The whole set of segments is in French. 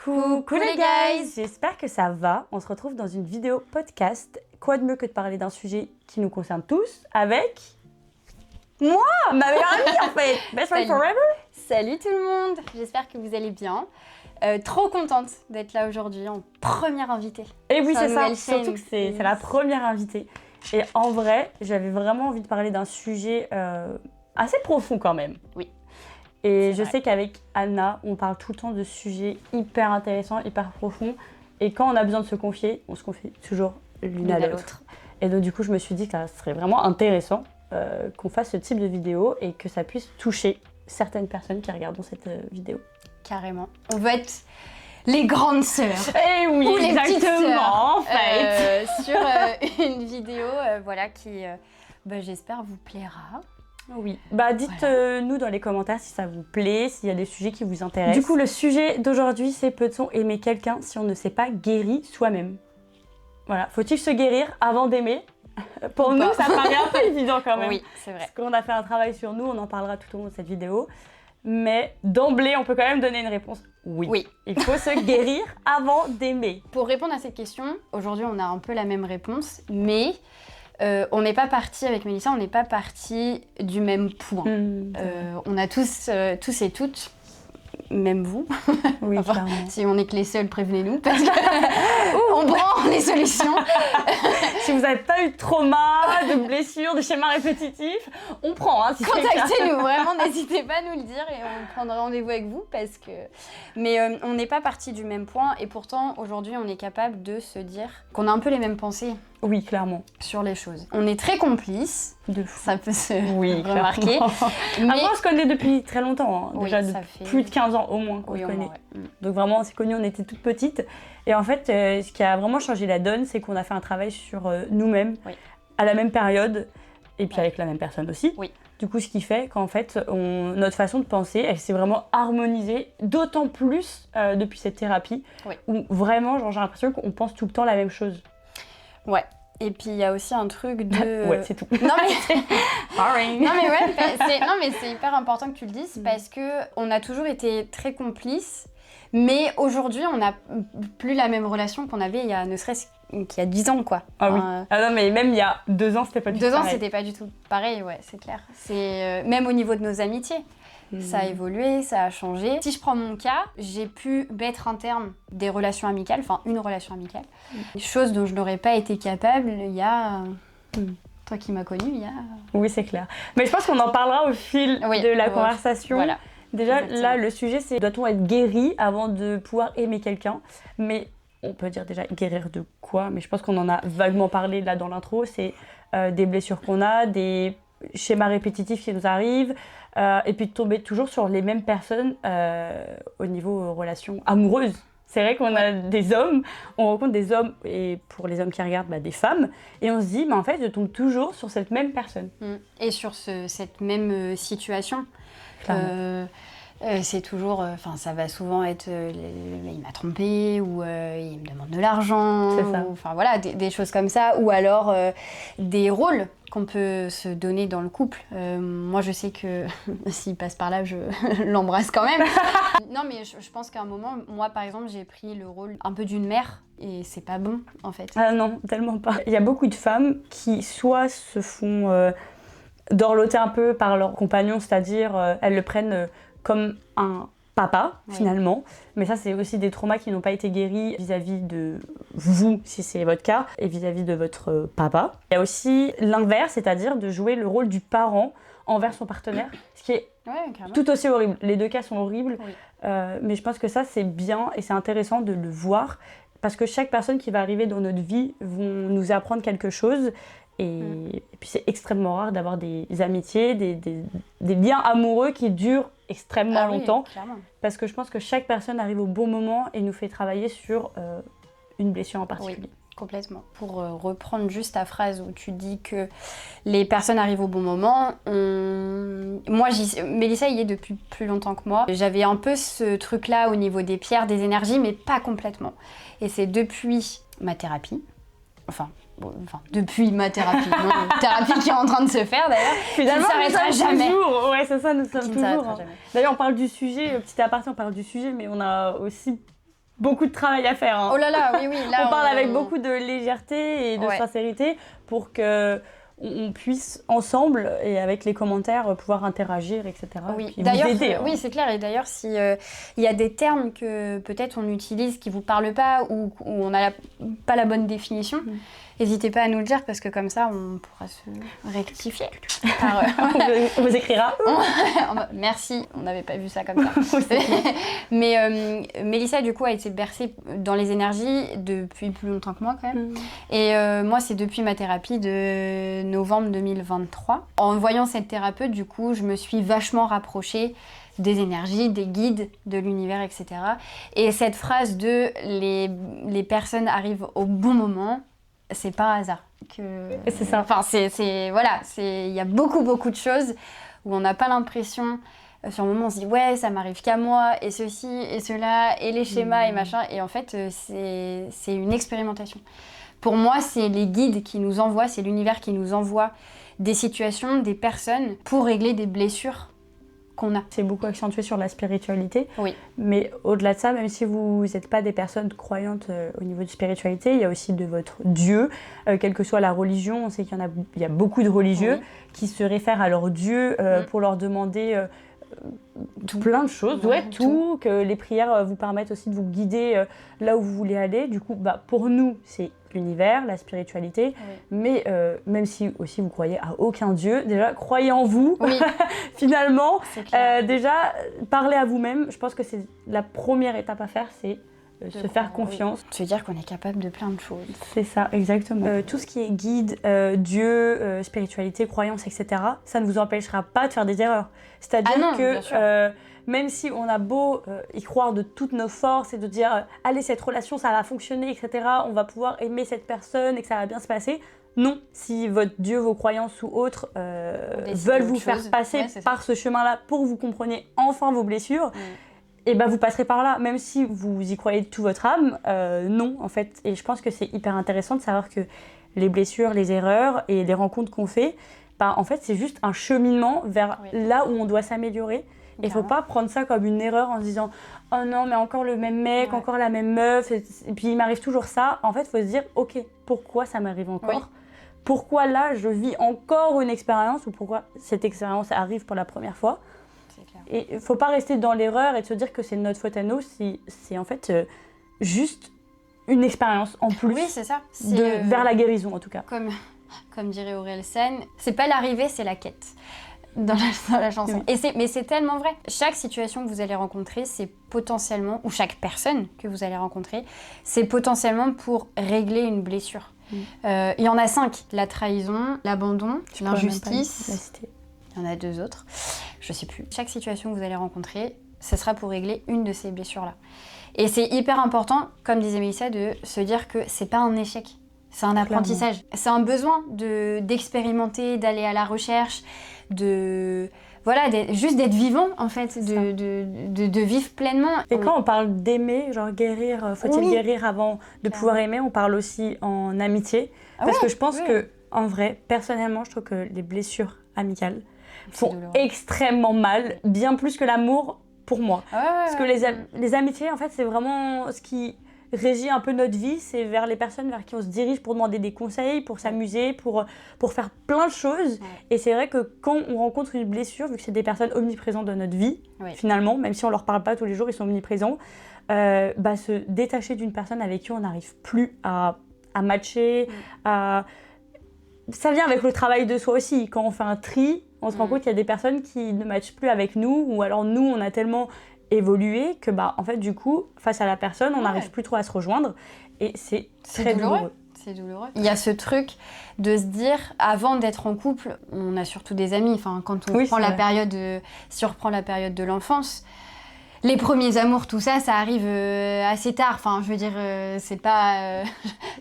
Coucou les guys! J'espère que ça va. On se retrouve dans une vidéo podcast. Quoi de mieux que de parler d'un sujet qui nous concerne tous avec moi, ma meilleure amie en fait. Best friend forever. Salut tout le monde, j'espère que vous allez bien. Trop contente d'être là aujourd'hui en première invitée. Et oui, c'est ça. Surtout que c'est la première invitée. Et en vrai, j'avais vraiment envie de parler d'un sujet assez profond quand même. Oui. Et je sais qu'avec Anna, on parle tout le temps de sujets hyper intéressants, hyper profonds. Et quand on a besoin de se confier, on se confie toujours l'une à l'autre. Et donc du coup, je me suis dit que ça serait vraiment intéressant qu'on fasse ce type de vidéo et que ça puisse toucher certaines personnes qui regardent cette vidéo. Carrément. On veut être les grandes sœurs. Et oui, ou les petites sœurs, en fait. Sur une vidéo qui, j'espère, vous plaira. Oui, dites-nous dans les commentaires si ça vous plaît, s'il y a des sujets qui vous intéressent. Du coup, le sujet d'aujourd'hui, c'est peut-on aimer quelqu'un si on ne s'est pas guéri soi-même? Voilà, faut-il se guérir avant d'aimer? Pour nous, ça paraît un peu évident quand même. Oui, c'est vrai. Parce qu'on a fait un travail sur nous, on en parlera tout au long de cette vidéo. Mais d'emblée, on peut quand même donner une réponse. Oui. Il faut se guérir avant d'aimer. Pour répondre à cette question, aujourd'hui, on a un peu la même réponse, mais on n'est pas parti avec Mélissa, on n'est pas parti du même point. On a tous et toutes, même vous, oui, enfin, si on est que les seuls, prévenez-nous, parce qu'on prend les solutions. Si vous n'avez pas eu de trauma, de blessures, de schémas répétitifs, on prend. Hein, si contactez-nous, vraiment, n'hésitez pas à nous le dire et on prendra rendez-vous avec vous parce que... Mais on n'est pas parti du même point et pourtant, aujourd'hui, on est capable de se dire qu'on a un peu les mêmes pensées. Oui, clairement. Sur les choses. On est très complices, ça peut se remarquer. Mais... Après, on se connaît depuis très longtemps, hein. Déjà fait... plus de 15 ans au moins qu'on se connaît. Donc vraiment, on s'est connus, on était toutes petites. Et en fait, ce qui a vraiment changé la donne, c'est qu'on a fait un travail sur nous-mêmes à la même période et puis avec la même personne aussi. Oui. Du coup, ce qui fait qu'en fait, notre façon de penser, elle s'est vraiment harmonisée, d'autant plus depuis cette thérapie, où vraiment, j'ai l'impression qu'on pense tout le temps la même chose. Ouais. Et puis il y a aussi un truc de... ouais, c'est tout. Non mais... Boring. Non mais c'est hyper important que tu le dises parce que on a toujours été très complices, mais aujourd'hui on n'a plus la même relation qu'on avait il y a ne serait-ce qu'il y a 10 ans quoi. Ah oui. Ah non mais même il y a 2 ans c'était pas du tout pareil. 2 ans c'était pas du tout pareil, ouais c'est clair. C'est même au niveau de nos amitiés. Ça a évolué, ça a changé. Si je prends mon cas, j'ai pu mettre un terme des relations amicales, enfin une relation amicale. Chose dont je n'aurais pas été capable il y a... Toi qui m'as connue, il y a... Oui, c'est clair. Mais je pense qu'on en parlera au fil de la conversation. Voilà. Déjà, là, le sujet, c'est doit-on être guéri avant de pouvoir aimer quelqu'un? Mais on peut dire déjà guérir de quoi? Mais je pense qu'on en a vaguement parlé là dans l'intro. C'est des blessures qu'on a, des schémas répétitifs qui nous arrivent, et puis de tomber toujours sur les mêmes personnes au niveau relations amoureuses. C'est vrai qu'on a des hommes, on rencontre des hommes, et pour les hommes qui regardent, des femmes, et on se dit, mais en fait, je tombe toujours sur cette même personne. Et sur cette même situation. C'est toujours, ça va souvent être, il m'a trompée, ou il me demande de l'argent, enfin voilà, des choses comme ça, ou alors des rôles qu'on peut se donner dans le couple. Moi, je sais que s'il passe par là, je l'embrasse quand même. Non, mais je pense qu'à un moment, moi, par exemple, j'ai pris le rôle un peu d'une mère, et c'est pas bon, en fait. Ah non, tellement pas. Il y a beaucoup de femmes qui soit se font dorloter un peu par leur compagnon, c'est-à-dire elles le prennent comme un papa, finalement. Mais ça, c'est aussi des traumas qui n'ont pas été guéris vis-à-vis de vous, si c'est votre cas, et vis-à-vis de votre papa. Il y a aussi l'inverse, c'est-à-dire de jouer le rôle du parent envers son partenaire, ce qui est tout aussi horrible. Les deux cas sont horribles, mais je pense que ça, c'est bien et c'est intéressant de le voir, parce que chaque personne qui va arriver dans notre vie vont nous apprendre quelque chose. Et puis c'est extrêmement rare d'avoir des amitiés, des liens amoureux qui durent extrêmement longtemps. Parce que je pense que chaque personne arrive au bon moment et nous fait travailler sur une blessure en particulier. Oui, complètement. Pour reprendre juste ta phrase où tu dis que les personnes arrivent au bon moment, moi, Mélissa y est depuis plus longtemps que moi. J'avais un peu ce truc-là au niveau des pierres, des énergies, mais pas complètement. Et c'est depuis ma thérapie, depuis ma thérapie, une thérapie qui est en train de se faire d'ailleurs, finalement, qui ne s'arrêtera jamais. Ouais, c'est ça, nous sommes toujours. D'ailleurs, on parle du sujet, petit aparté, on parle du sujet, mais on a aussi beaucoup de travail à faire. Hein. Oh là là, oui, là, on parle avec beaucoup de légèreté et de sincérité pour que on puisse ensemble et avec les commentaires pouvoir interagir, etc. Oui, et d'ailleurs, vous aider, hein. oui, c'est clair. Et d'ailleurs, si il y a des termes que peut-être on utilise qui vous parlent pas ou où on n'a pas la bonne définition, n'hésitez pas à nous le dire parce que comme ça, on pourra se rectifier. On vous écrira. Merci, on n'avait pas vu ça comme ça. Mais Mélissa, du coup, a été bercée dans les énergies depuis plus longtemps que moi, quand même. Et moi, c'est depuis ma thérapie de novembre 2023. En voyant cette thérapeute, du coup, je me suis vachement rapprochée des énergies, des guides, de l'univers, etc. Et cette phrase de les personnes arrivent au bon moment, c'est pas un hasard. C'est ça. Enfin, voilà, il y a beaucoup de choses où on n'a pas l'impression. Sur le moment, on se dit ouais, ça m'arrive qu'à moi, et ceci, et cela, et les schémas, et machin. Et en fait, c'est une expérimentation. Pour moi, c'est les guides qui nous envoient, c'est l'univers qui nous envoie des situations, des personnes pour régler des blessures qu'on a. C'est beaucoup accentué sur la spiritualité. Oui. Mais au-delà de ça, même si vous n'êtes pas des personnes croyantes au niveau de spiritualité, il y a aussi de votre Dieu, quelle que soit la religion. On sait qu'il y a beaucoup de religieux qui se réfèrent à leur Dieu pour leur demander plein de choses, tout, que les prières vous permettent aussi de vous guider là où vous voulez aller. Du coup, pour nous, c'est l'univers, la spiritualité, mais même si aussi vous croyez à aucun Dieu, déjà, croyez en vous, finalement. Déjà, parlez à vous-même, je pense que c'est la première étape à faire, c'est se faire confiance. Se dire qu'on est capable de plein de choses. C'est ça, exactement. Tout ce qui est guide, Dieu, spiritualité, croyance, etc., ça ne vous empêchera pas de faire des erreurs. C'est-à-dire que même si on a beau y croire de toutes nos forces et de dire allez, cette relation, ça va fonctionner, etc., on va pouvoir aimer cette personne et que ça va bien se passer, non. Si votre Dieu, vos croyances ou autres veulent vous faire passer par ce chemin-là pour que vous compreniez enfin vos blessures, et vous passerez par là, même si vous y croyez de toute votre âme, non, en fait. Et je pense que c'est hyper intéressant de savoir que les blessures, les erreurs et les rencontres qu'on fait, en fait, c'est juste un cheminement vers là où on doit s'améliorer. Et il ne faut pas prendre ça comme une erreur en se disant « Oh non, mais encore le même mec, encore la même meuf, et puis il m'arrive toujours ça. » En fait, il faut se dire « Ok, pourquoi ça m'arrive encore ? Pourquoi là, je vis encore une expérience ou pourquoi cette expérience arrive pour la première fois ?» Et il ne faut pas rester dans l'erreur et de se dire que c'est notre faute à nous, c'est en fait juste une expérience en plus vers la guérison en tout cas. Comme dirait Aurel Sen, c'est pas l'arrivée, c'est la quête. Dans la chanson. Mais c'est tellement vrai. Chaque situation que vous allez rencontrer, c'est potentiellement, ou chaque personne que vous allez rencontrer, c'est potentiellement pour régler une blessure. Il y en a 5. La trahison, l'abandon, l'injustice. Il y en a 2 autres. Je sais plus. Chaque situation que vous allez rencontrer, ce sera pour régler une de ces blessures-là. Et c'est hyper important, comme disait Mélissa, de se dire que c'est pas un échec. C'est un apprentissage. C'est un besoin d'expérimenter, d'aller à la recherche, juste d'être vivant en fait, de vivre pleinement. Et quand on parle d'aimer, genre guérir, faut-il guérir avant de pouvoir aimer, on parle aussi en amitié. Parce que je pense que, en vrai, personnellement, je trouve que les blessures amicales font extrêmement mal, bien plus que l'amour pour moi. Parce que les amitiés, en fait, c'est vraiment ce qui régit un peu notre vie, c'est vers les personnes vers qui on se dirige pour demander des conseils, pour s'amuser, pour faire plein de choses. Et c'est vrai que quand on rencontre une blessure, vu que c'est des personnes omniprésentes dans notre vie, finalement, même si on leur parle pas tous les jours, ils sont omniprésents, se détacher d'une personne avec qui on n'arrive plus à matcher, ça vient avec le travail de soi aussi. Quand on fait un tri, on se rend compte qu'il y a des personnes qui ne matchent plus avec nous, ou alors nous, on a tellement évolué que en fait du coup face à la personne on n'arrive plus trop à se rejoindre et c'est très douloureux. C'est douloureux. Il y a ce truc de se dire avant d'être en couple, on a surtout des amis, enfin quand on prend la période si on reprend la période de l'enfance, les premiers amours, tout ça, ça arrive assez tard. Enfin, je veux dire, c'est pas...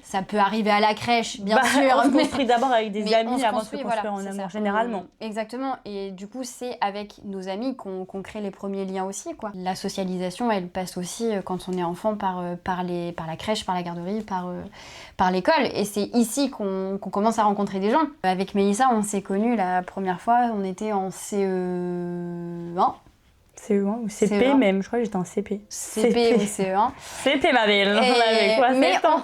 ça peut arriver à la crèche, bien sûr. On se construit d'abord avec des amis avant de se construire en amour, généralement. Exactement. Et du coup, c'est avec nos amis qu'on crée les premiers liens aussi, quoi. La socialisation, elle passe aussi, quand on est enfant, par la crèche, par la garderie, par l'école. Et c'est ici qu'on commence à rencontrer des gens. Avec Mélissa, on s'est connus la première fois, on était en CE1. CE1 ou CP CE1. même, je crois que j'étais en CP. CP ou CE1. CP ma belle, on avait quoi, 7 ans.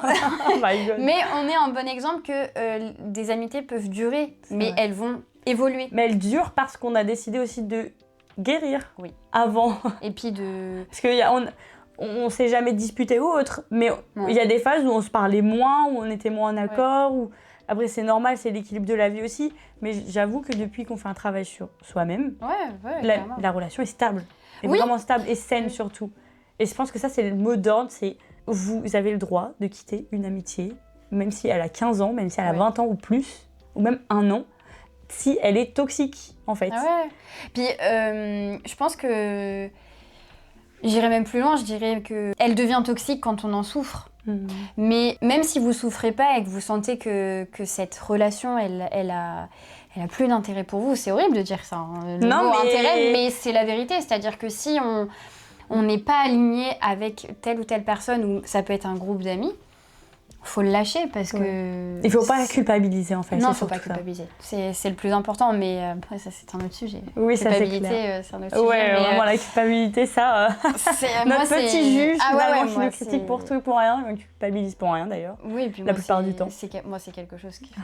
Oh my God. Mais on est un bon exemple que des amitiés peuvent durer, mais elles vont évoluer. Mais elles durent parce qu'on a décidé aussi de guérir avant. Et puis de... Parce qu'on s'est jamais disputé ou autre, mais il y a des phases où on se parlait moins, où on était moins en accord, où... Après, c'est normal, c'est l'équilibre de la vie aussi, mais j'avoue que depuis qu'on fait un travail sur soi-même, la relation est stable. Est vraiment stable et saine surtout. Et je pense que ça, c'est le mot d'ordre, c'est vous avez le droit de quitter une amitié, même si elle a 15 ans, même si elle a 20 ans ou plus, ou même 1 an, si elle est toxique, en fait. Ah ouais. Puis, je pense que... J'irais même plus loin, je dirais qu'elle devient toxique quand on en souffre. Mais même si vous souffrez pas et que vous sentez que cette relation, elle a plus d'intérêt pour vous, c'est horrible de dire ça, hein, le mot intérêt, mais c'est la vérité. C'est-à-dire que si on n'est pas aligné avec telle ou telle personne, ou ça peut être un groupe d'amis, faut le lâcher parce que... Il faut pas culpabiliser en fait. Non, faut pas culpabiliser. C'est le plus important, mais après ça c'est un autre sujet. Oui, ça c'est clair. C'est un autre sujet. Ouais, vraiment la culpabilité, ça... Notre petit juge, finalement, qui nous critique pour tout et pour rien, mais qui culpabilise pour rien d'ailleurs. Oui, et puis la plupart du temps. Moi c'est quelque chose qu'il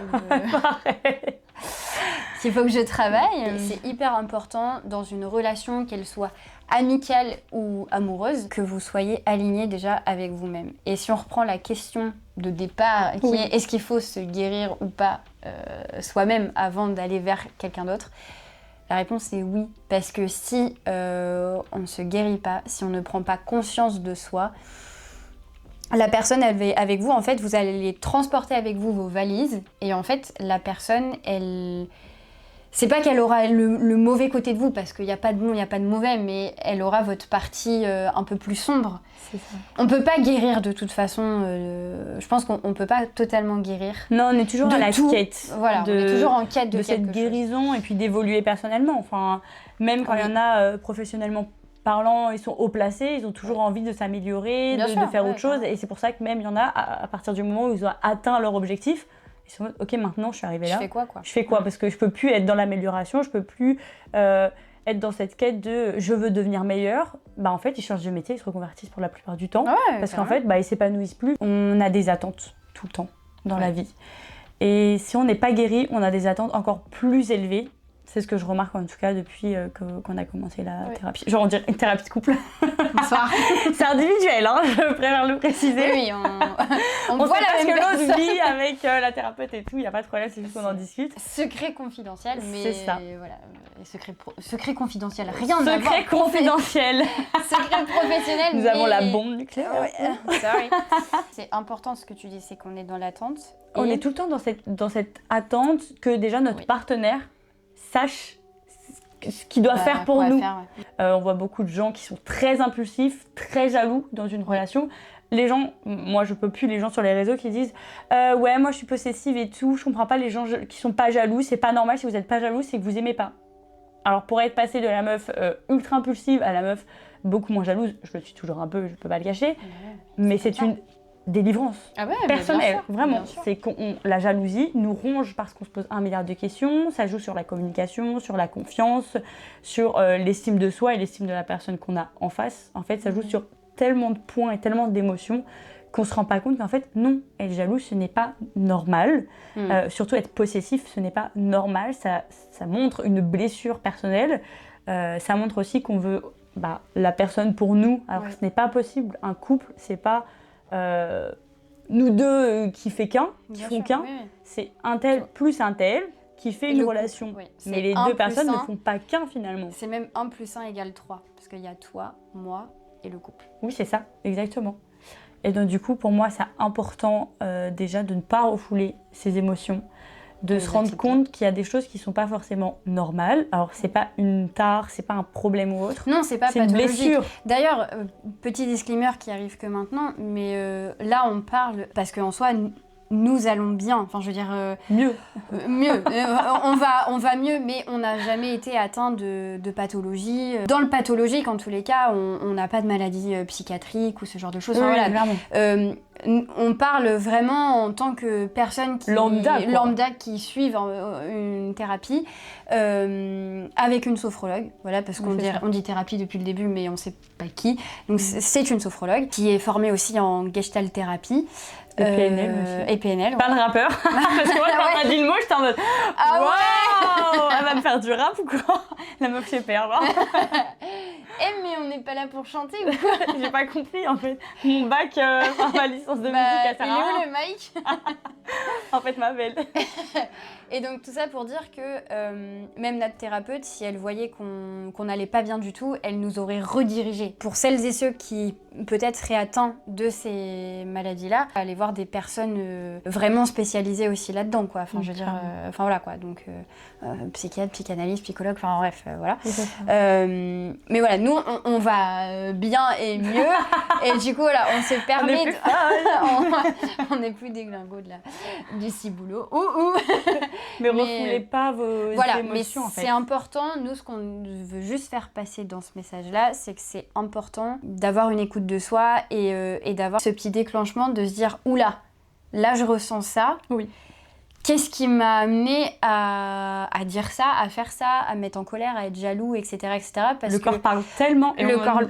faut que je travaille. C'est hyper important dans une relation, qu'elle soit amicale ou amoureuse, que vous soyez aligné déjà avec vous-même. Et si on reprend la question de départ, qui est est-ce qu'il faut se guérir ou pas soi-même avant d'aller vers quelqu'un d'autre, la réponse est oui. Parce que si on ne se guérit pas, si on ne prend pas conscience de soi, la personne avec vous, en fait, vous allez transporter avec vous vos valises. Et en fait, la personne, elle... C'est pas qu'elle aura le mauvais côté de vous, parce qu'il n'y a pas de bon, il n'y a pas de mauvais, mais elle aura votre partie un peu plus sombre. C'est ça. On peut pas guérir de toute façon, je pense qu'on peut pas totalement guérir. Non, on est toujours à la quête. Voilà, on est toujours en quête de cette guérison et puis d'évoluer personnellement. Enfin, même quand il y en a professionnellement parlant, ils sont haut placés, ils ont toujours envie de s'améliorer, de faire autre chose. Et c'est pour ça que même il y en a, à partir du moment où ils ont atteint leur objectif, ils sont en mode, ok, maintenant je suis arrivée là. Je fais quoi parce que je peux plus être dans l'amélioration, je peux plus être dans cette quête de je veux devenir meilleur. Bah en fait, ils changent de métier, ils se reconvertissent pour la plupart du temps. Parce qu'en fait, ils s'épanouissent plus. On a des attentes tout le temps dans la vie. Et si on n'est pas guéri, on a des attentes encore plus élevées. C'est ce que je remarque en tout cas depuis qu'on a commencé la thérapie. Genre on dirait une thérapie de couple. Bonsoir. C'est individuel, hein, je préfère le préciser. Oui, on voit sait pas la ce même que l'autre personne. vit avec la thérapeute et tout, il n'y a pas de problème, c'est juste qu'on en discute. Secret confidentiel, mais c'est ça. Voilà, secret confidentiel, rien à voir. Secret confidentiel. Secret professionnel. Nous avons la bombe nucléaire. Sorry. C'est important ce que tu dis, c'est qu'on est dans l'attente. On est tout le temps dans cette attente que déjà notre partenaire sache ce qu'il doit faire pour nous. On voit beaucoup de gens qui sont très impulsifs, très jaloux dans une relation. Les gens, moi je peux plus, les gens sur les réseaux qui disent ouais moi je suis possessive et tout, je comprends pas les gens qui sont pas jaloux, c'est pas normal, si vous êtes pas jaloux c'est que vous aimez pas. Alors pour être passé de la meuf ultra impulsive à la meuf beaucoup moins jalouse, je le suis toujours un peu, je peux pas le cacher, mais c'est une délivrance personnelle, vraiment. C'est que la jalousie nous ronge parce qu'on se pose 1 milliard de questions, ça joue sur la communication, sur la confiance, sur l'estime de soi et l'estime de la personne qu'on a en face. En fait, ça joue sur tellement de points et tellement d'émotions qu'on se rend pas compte qu'en fait, non, être jaloux, ce n'est pas normal. Surtout être possessif, ce n'est pas normal. Ça montre une blessure personnelle. Ça montre aussi qu'on veut la personne pour nous, alors que ce n'est pas possible. Un couple, c'est pas nous deux qui font qu'un. C'est un tel plus un tel qui fait une relation. Mais les deux personnes ne font pas qu'un finalement. C'est même 1 + 1 = 3. Parce qu'il y a toi, moi et le couple. Oui, c'est ça, exactement. Et donc du coup, pour moi, c'est important déjà de ne pas refouler ses émotions, de se rendre compte qu'il y a des choses qui ne sont pas forcément normales. Alors, c'est pas une tare, c'est pas un problème ou autre. Non, c'est pas une blessure. D'ailleurs, petit disclaimer qui arrive que maintenant, mais là, on parle parce qu'en soi, nous allons bien. Enfin, je veux dire... mieux. Mieux. On va mieux, mais on n'a jamais été atteint de pathologie. Dans le pathologique, en tous les cas, on n'a pas de maladie psychiatrique ou ce genre de choses. Oui, enfin, voilà. On parle vraiment en tant que personne lambda qui suivent une thérapie avec une sophrologue, voilà, parce qu'on dit thérapie depuis le début, mais on ne sait pas qui. Donc c'est une sophrologue qui est formée aussi en gestalt thérapie. Et PNL aussi. Et PNL. Pas le rappeur. Parce que moi, quand on m'a dit le mot, j'étais en mode waouh, elle va me faire du rap ou quoi? La meuf chez père, mais on n'est pas là pour chanter ou quoi? J'ai pas compris en fait. Mon bac, ma licence de musique, elle sert à rien. Il est où le mic? En fait, ma belle. Et donc tout ça pour dire que même notre thérapeute, si elle voyait qu'on n'allait pas bien du tout, elle nous aurait redirigés. Pour celles et ceux qui peut-être seraient atteints de ces maladies-là, aller voir des personnes vraiment spécialisées aussi là-dedans, quoi. Enfin, je veux dire, enfin voilà quoi. Donc psychiatre, psychanalyste, psychologue, enfin bref, voilà. Mais voilà, nous on va bien et mieux, et du coup voilà, on se permet, on n'est plus déglingo du ciboulot. Mais refoulez pas vos émotions, en fait. C'est important, nous, ce qu'on veut juste faire passer dans ce message-là, c'est que c'est important d'avoir une écoute de soi et d'avoir ce petit déclenchement de se dire « Oula, là je ressens ça. Oui. Qu'est-ce qui m'a amené à dire ça, à faire ça, à me mettre en colère, à être jaloux, etc. etc. » parce le corps parle tellement et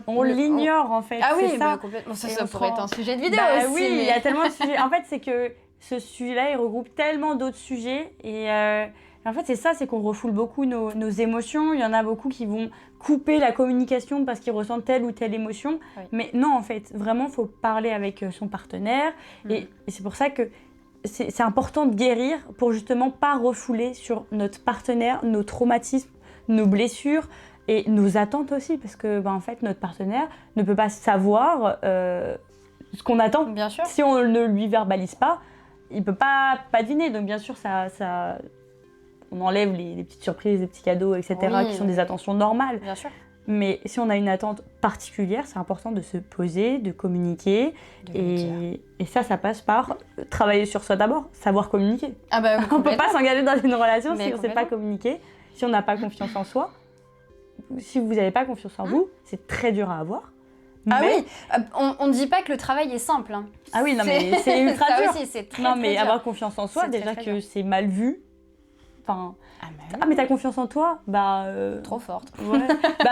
on l'ignore, en fait. Ah oui, ça. Bah, complètement. Ça pourrait être un sujet de vidéo aussi. Oui, il y a tellement de sujets. En fait, c'est que ce sujet-là, il regroupe tellement d'autres sujets. Et en fait, c'est ça, c'est qu'on refoule beaucoup nos émotions. Il y en a beaucoup qui vont couper la communication parce qu'ils ressentent telle ou telle émotion. Oui. Mais non, en fait, vraiment, il faut parler avec son partenaire. Et c'est pour ça que c'est important de guérir pour justement pas refouler sur notre partenaire, nos traumatismes, nos blessures et nos attentes aussi. Parce que, en fait, notre partenaire ne peut pas savoir ce qu'on attend. Bien sûr. Si on ne lui verbalise pas, il peut pas deviner. Donc bien sûr, on enlève les petites surprises, les petits cadeaux, etc. qui sont des attentions normales. Bien sûr. Mais si on a une attente particulière, c'est important de se poser, de communiquer. Et ça passe par travailler sur soi d'abord, savoir communiquer. Ah bah, on ne peut pas s'engager dans une relation si on ne sait pas communiquer, si on n'a pas confiance en soi. Si vous n'avez pas confiance en vous, c'est très dur à avoir. Ah oui, on ne dit pas que le travail est simple. Hein. Ah oui, non mais c'est ultra dur. Aussi, c'est très, non très mais dur. avoir confiance en soi, déjà que c'est mal vu. Enfin, mais t'as confiance en toi, trop forte. Ouais.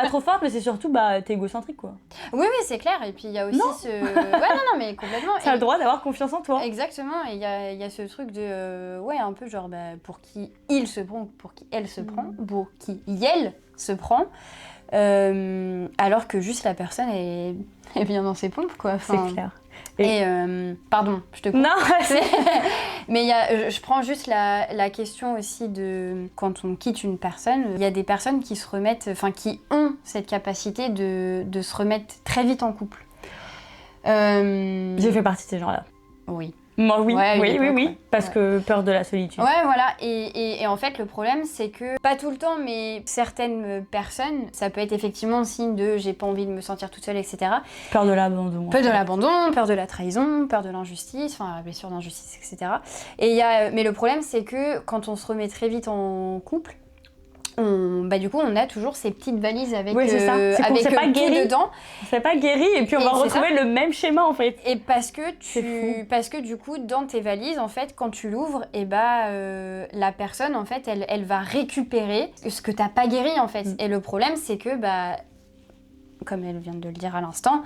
Trop forte, mais c'est surtout t'es égocentrique quoi. Oui, c'est clair. Et puis il y a aussi non, mais complètement. T'as le droit d'avoir confiance en toi. Exactement. Et il y a ce truc de un peu genre pour qui il se prend, pour qui elle se prend, pour qui elle se prend. Alors que juste la personne est bien dans ses pompes quoi. Enfin, c'est clair. Et pardon, je te coupe. Non. Mais je prends juste la question aussi de quand on quitte une personne, il y a des personnes qui se remettent, qui ont cette capacité de se remettre très vite en couple. J'ai fait partie de ces gens-là. Oui. Moi, oui. Parce que peur de la solitude. Ouais, voilà. Et en fait, le problème, c'est que, pas tout le temps, mais certaines personnes, ça peut être effectivement un signe de j'ai pas envie de me sentir toute seule, etc. Peur de l'abandon. Peur de l'abandon, peur de la trahison, peur de l'injustice, la blessure d'injustice, etc. Mais le problème, c'est que quand on se remet très vite en couple, du coup, on a toujours ces petites valises avec, avec pas guéri dedans. C'est pas guéri et puis on va retrouver le même schéma en fait. Et parce que du coup, dans tes valises, en fait, quand tu l'ouvres, la personne, en fait, elle va récupérer ce que t'as pas guéri, en fait. Et le problème, c'est que, comme elle vient de le dire à l'instant,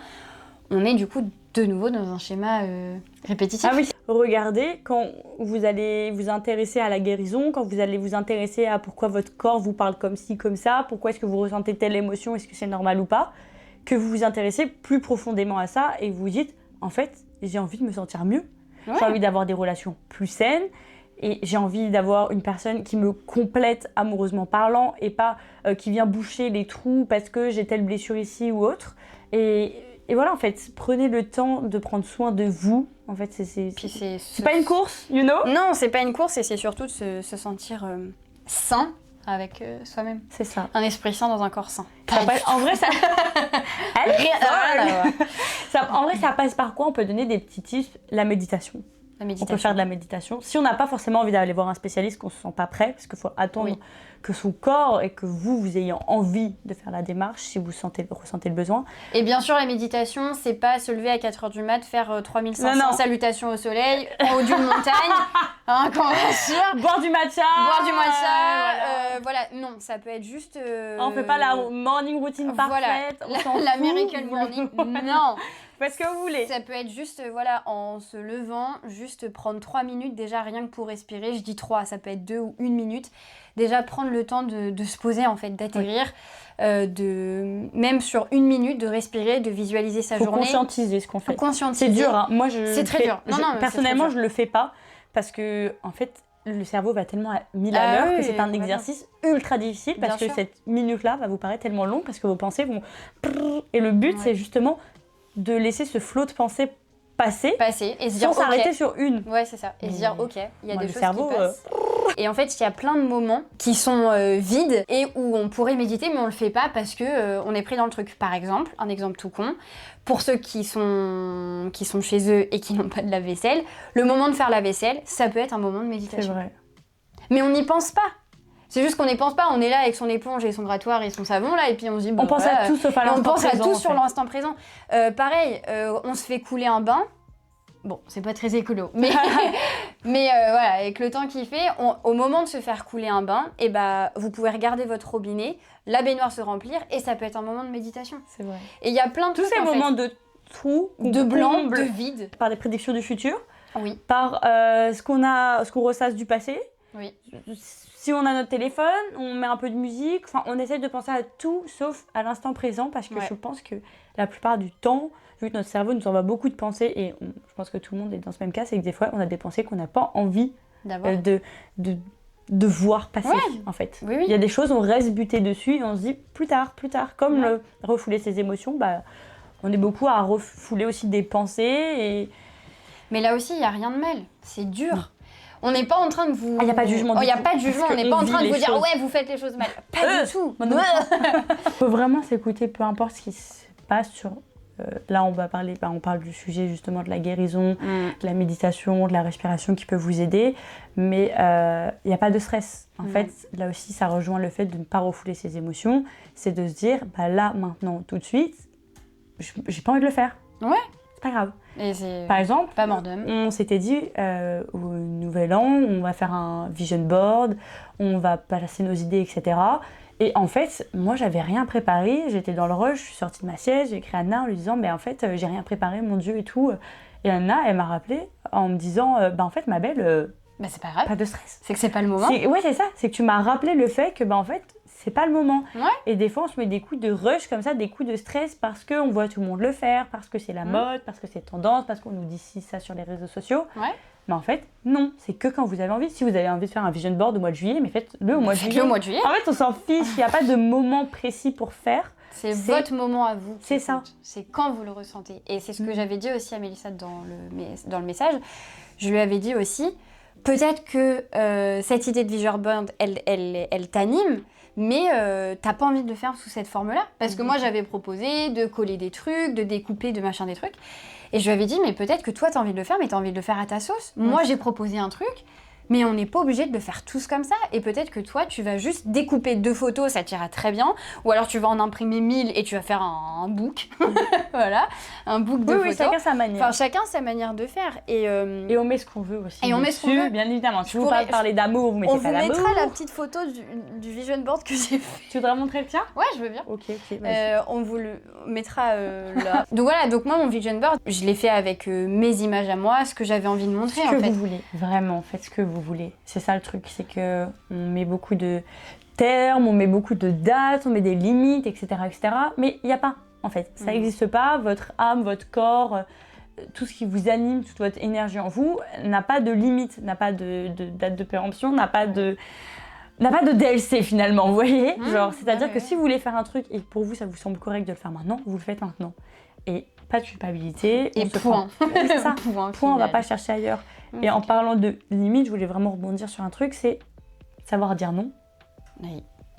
on est du coup de nouveau dans un schéma répétitif. Ah oui. Regardez, quand vous allez vous intéresser à la guérison, quand vous allez vous intéresser à pourquoi votre corps vous parle comme ci, comme ça, pourquoi est-ce que vous ressentez telle émotion, est-ce que c'est normal ou pas, que vous vous intéressez plus profondément à ça et vous vous dites, en fait, j'ai envie de me sentir mieux, j'ai envie d'avoir des relations plus saines et j'ai envie d'avoir une personne qui me complète amoureusement parlant et pas qui vient boucher les trous parce que j'ai telle blessure ici ou autre. Et voilà, en fait, prenez le temps de prendre soin de vous. En fait, c'est pas une course, you know? Non, c'est pas une course et c'est surtout de se sentir sain avec soi-même. C'est ça. Un esprit sain dans un corps sain. En vrai, ça... En vrai, ça passe par quoi? On peut donner des petits tips. La méditation. On peut faire de la méditation. Si on n'a pas forcément envie d'aller voir un spécialiste, qu'on ne se sent pas prêt, parce qu'il faut attendre que son corps et que vous ayez envie de faire la démarche si vous ressentez le besoin. Et bien sûr, la méditation, c'est pas se lever à 4h du mat, faire 3500 salutations au soleil, en haut d'une montagne, hein, quand on sûr. Boire du matcha. Voilà, non, ça peut être juste... On fait pas la morning routine parfaite. La miracle morning, non. Faites ce que vous voulez. Ça peut être juste, en se levant, juste prendre 3 minutes, déjà rien que pour respirer. Je dis 3, ça peut être 2 ou 1 minute. Déjà prendre le temps de se poser, en fait, d'atterrir. Même sur 1 minute, de respirer, de visualiser sa journée. Conscientiser ce qu'on fait. Conscientiser. C'est dur, hein. Moi, c'est très dur. Personnellement, je le fais pas parce que, en fait, le cerveau va tellement à 1000 à l'heure que c'est un exercice ultra difficile parce que cette minute-là va vous paraître tellement long parce que vos pensées vont... Et le but, c'est justement de laisser ce flot de pensées passer et se dire sans s'arrêter sur une. Ouais, c'est ça. Et se dire, ok, il y a des choses qui passent. Et en fait, il y a plein de moments qui sont vides et où on pourrait méditer, mais on le fait pas parce que on est pris dans le truc. Par exemple, un exemple tout con, pour ceux qui sont chez eux et qui n'ont pas de lave-vaisselle, le moment de faire la vaisselle, ça peut être un moment de méditation. C'est vrai. Mais on n'y pense pas. C'est juste qu'on n'y pense pas, on est là avec son éponge et son grattoir et son savon là, et puis on se dit... on pense à tout sauf à l'instant présent. On pense à tout sur l'instant présent. Pareil, on se fait couler un bain. Bon, c'est pas très écolo, mais voilà, avec le temps qu'il fait, au moment de se faire couler un bain, vous pouvez regarder votre robinet, la baignoire se remplir, et ça peut être un moment de méditation. C'est vrai. Et il y a plein de tous ces moments de trou, de blanc, de vide. Par des prédictions du futur. Oui. Par ce qu'on ressasse du passé. Oui. Si on a notre téléphone, on met un peu de musique, enfin on essaie de penser à tout sauf à l'instant présent parce que je pense que la plupart du temps, vu que notre cerveau nous envoie beaucoup de pensées et je pense que tout le monde est dans ce même cas, c'est que des fois on a des pensées qu'on n'a pas envie de voir passer en fait. Oui. Il y a des choses, on reste buté dessus et on se dit plus tard. Comme le refouler ses émotions, on est beaucoup à refouler aussi des pensées. Mais là aussi, il n'y a rien de mal, c'est dur. On n'est pas en train de vous... Il n'y a pas de jugement. Il n'y a pas de jugement, on n'est pas en train de vous dire « Ouais, vous faites les choses mal ». Pas du tout. Il faut vraiment s'écouter, peu importe ce qui se passe sur... là, on parle du sujet justement de la guérison, de la méditation, de la respiration qui peut vous aider. Mais il n'y a pas de stress. En fait, là aussi, ça rejoint le fait de ne pas refouler ses émotions. C'est de se dire, là, maintenant, tout de suite, j'ai pas envie de le faire. Ouais. C'est pas grave. Et c'est par exemple, pas mort d'homme. On s'était dit au Nouvel An, on va faire un vision board, on va placer nos idées, etc. Et en fait, moi, j'avais rien préparé. J'étais dans le rush, je suis sortie de ma siège, j'ai écrit à Anna en lui disant, en fait, j'ai rien préparé, mon Dieu, et tout. Et Anna, elle m'a rappelé en me disant, en fait, ma belle, c'est pas grave. Pas de stress. C'est que c'est pas le moment. Oui, c'est ça. C'est que tu m'as rappelé le fait que, en fait, c'est pas le moment. Ouais. Et des fois, on se met des coups de rush comme ça, des coups de stress parce qu'on voit tout le monde le faire, parce que c'est la mode, parce que c'est tendance, parce qu'on nous dit ça sur les réseaux sociaux. Ouais. Mais en fait, non. C'est que quand vous avez envie. Si vous avez envie de faire un vision board au mois de juillet, mais faites-le au mois de juillet. En fait, on s'en fiche. Il n'y a pas de moment précis pour faire. C'est votre moment à vous. C'est ça. C'est quand vous le ressentez. Et c'est ce que j'avais dit aussi à Mélissa dans le message. Je lui avais dit aussi, peut-être que cette idée de vision board, elle t'anime, mais t'as pas envie de le faire sous cette forme-là. Parce que moi, j'avais proposé de coller des trucs, de découper, de machin des trucs. Et je lui avais dit, mais peut-être que toi, t'as envie de le faire, mais t'as envie de le faire à ta sauce. Moi, j'ai proposé un truc, mais on n'est pas obligé de le faire tous comme ça. Et peut-être que toi, tu vas juste découper 2 photos, ça t'ira très bien. Ou alors, tu vas en imprimer 1000 et tu vas faire un book. Voilà, un book de photos. Oui, chacun sa manière. Enfin, chacun sa manière de faire. Et on met ce qu'on veut aussi. Et on met ce qu'on veut. Bien évidemment. Si vous parlez d'amour, vous mettez pas d'amour. On vous mettra la petite photo du vision board que j'ai fait. Tu voudrais montrer le tien ? Ouais, je veux bien. Ok, on vous le mettra là. Donc voilà, moi, mon vision board, je l'ai fait avec mes images à moi, ce que j'avais envie de montrer, en fait. Ce que vous voulez, vraiment, faites ce que vous voulez. C'est ça le truc, c'est que on met beaucoup de termes, on met beaucoup de dates, on met des limites, etc. Mais il n'y a pas, en fait. Ça n'existe pas. Votre âme, votre corps, tout ce qui vous anime, toute votre énergie en vous, n'a pas de limite, n'a pas de date de péremption, n'a pas de DLC finalement, vous voyez. C'est-à-dire que si vous voulez faire un truc et que pour vous, ça vous semble correct de le faire maintenant, vous le faites maintenant. Et pas de culpabilité. Et point. C'est ça. Point, on va pas chercher ailleurs. Et en parlant de limites, je voulais vraiment rebondir sur un truc, c'est savoir dire non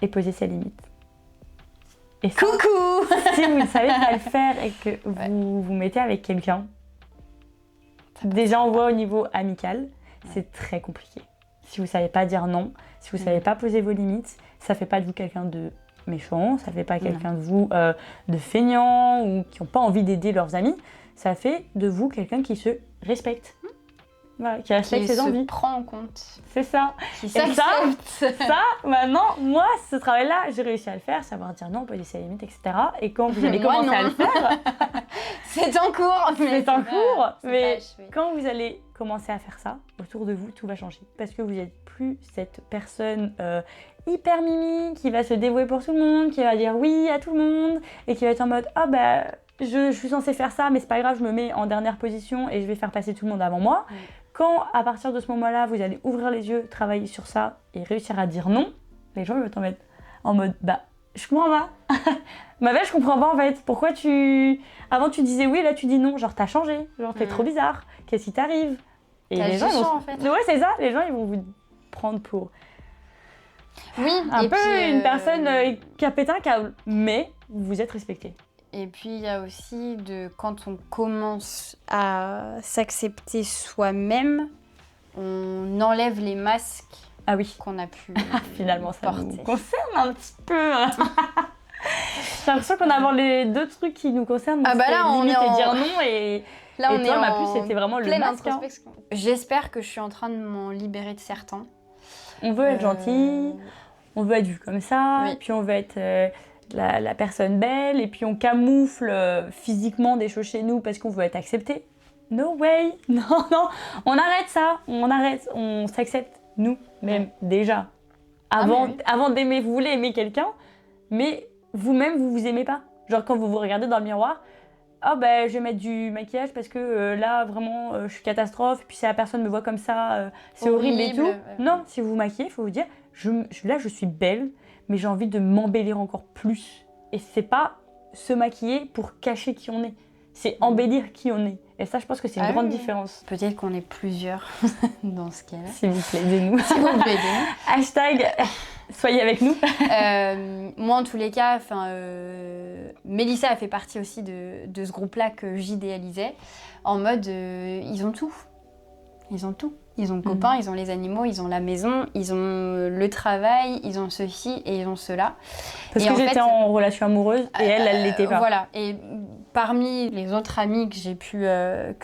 et poser ses limites. Et ça, coucou. Si vous ne savez pas le faire et que vous vous mettez avec quelqu'un, déjà on voit au niveau amical, c'est très compliqué. si vous savez pas dire non, si vous savez pas poser vos limites, ça fait pas de vous quelqu'un de méchant, ça fait pas quelqu'un de vous de feignant ou qui n'ont pas envie d'aider leurs amis, ça fait de vous quelqu'un qui se respecte. Voilà, qui respecte ses envies. Qui se prend en compte. C'est ça. Qui s'accepte. Ça, maintenant, moi, ce travail-là, j'ai réussi à le faire, savoir dire non, poser ses limites, etc. Et quand vous allez commencer à le faire... c'est en cours. C'est en cours. Mais quand vous allez commencer à faire ça, autour de vous, tout va changer. Parce que vous n'êtes plus cette personne hyper mimi qui va se dévouer pour tout le monde, qui va dire oui à tout le monde et qui va être en mode « Ah bah, je suis censée faire ça, mais c'est pas grave, je me mets en dernière position et je vais faire passer tout le monde avant moi. » Quand, à partir de ce moment-là, vous allez ouvrir les yeux, travailler sur ça et réussir à dire non, les gens vont t'en mettre en mode « Bah, je comprends pas. Ma belle, je comprends pas en fait. Pourquoi tu... Avant, tu disais oui, là, tu dis non. Genre, t'as changé. Genre, t'es trop bizarre. Qu'est-ce qui t'arrive ?» Et les gens vont... en fait. Ouais, c'est ça. Les gens, ils vont vous prendre pour... Oui, un peu une personne qui a pété un câble. Mais vous êtes respecté. Et puis il y a aussi quand on commence à s'accepter soi-même, on enlève les masques qu'on a pu finalement ça porter. Nous concerne un petit peu. J'ai l'impression qu'on aborde les deux trucs qui nous concernent. Ah bah là on est en... dire non et là on et toi, est ma puce, c'était vraiment le masque. J'espère que je suis en train de m'en libérer de certains. On veut être gentil, on veut être vu comme ça, et puis on veut être la personne belle, et puis on camoufle physiquement des choses chez nous parce qu'on veut être accepté. No way. Non, on arrête ça, on s'accepte nous-mêmes déjà. Avant d'aimer, vous voulez aimer quelqu'un, mais vous-même, vous vous aimez pas. Genre quand vous vous regardez dans le miroir, oh ben je vais mettre du maquillage parce que là vraiment je suis catastrophe, et puis si la personne me voit comme ça, c'est horrible et tout. Non, si vous vous maquillez, il faut vous dire, là je suis belle, mais j'ai envie de m'embellir encore plus. Et c'est pas se maquiller pour cacher qui on est, c'est embellir qui on est. Et ça, je pense que c'est une grande différence. Peut-être qu'on est plusieurs dans ce cas-là. S'il vous plaît, aidez-nous. S'il vous plaît, aidez-nous. Hashtag, soyez avec nous. Moi, en tous les cas, Mélissa a fait partie aussi de ce groupe-là que j'idéalisais. En mode, ils ont tout. Ils ont tout. Ils ont le copain, ils ont les animaux, ils ont la maison, ils ont le travail, ils ont ceci et ils ont cela. Parce que j'étais en relation amoureuse et elle l'était pas. Voilà. Et parmi les autres amis que j'ai pu, Voilà.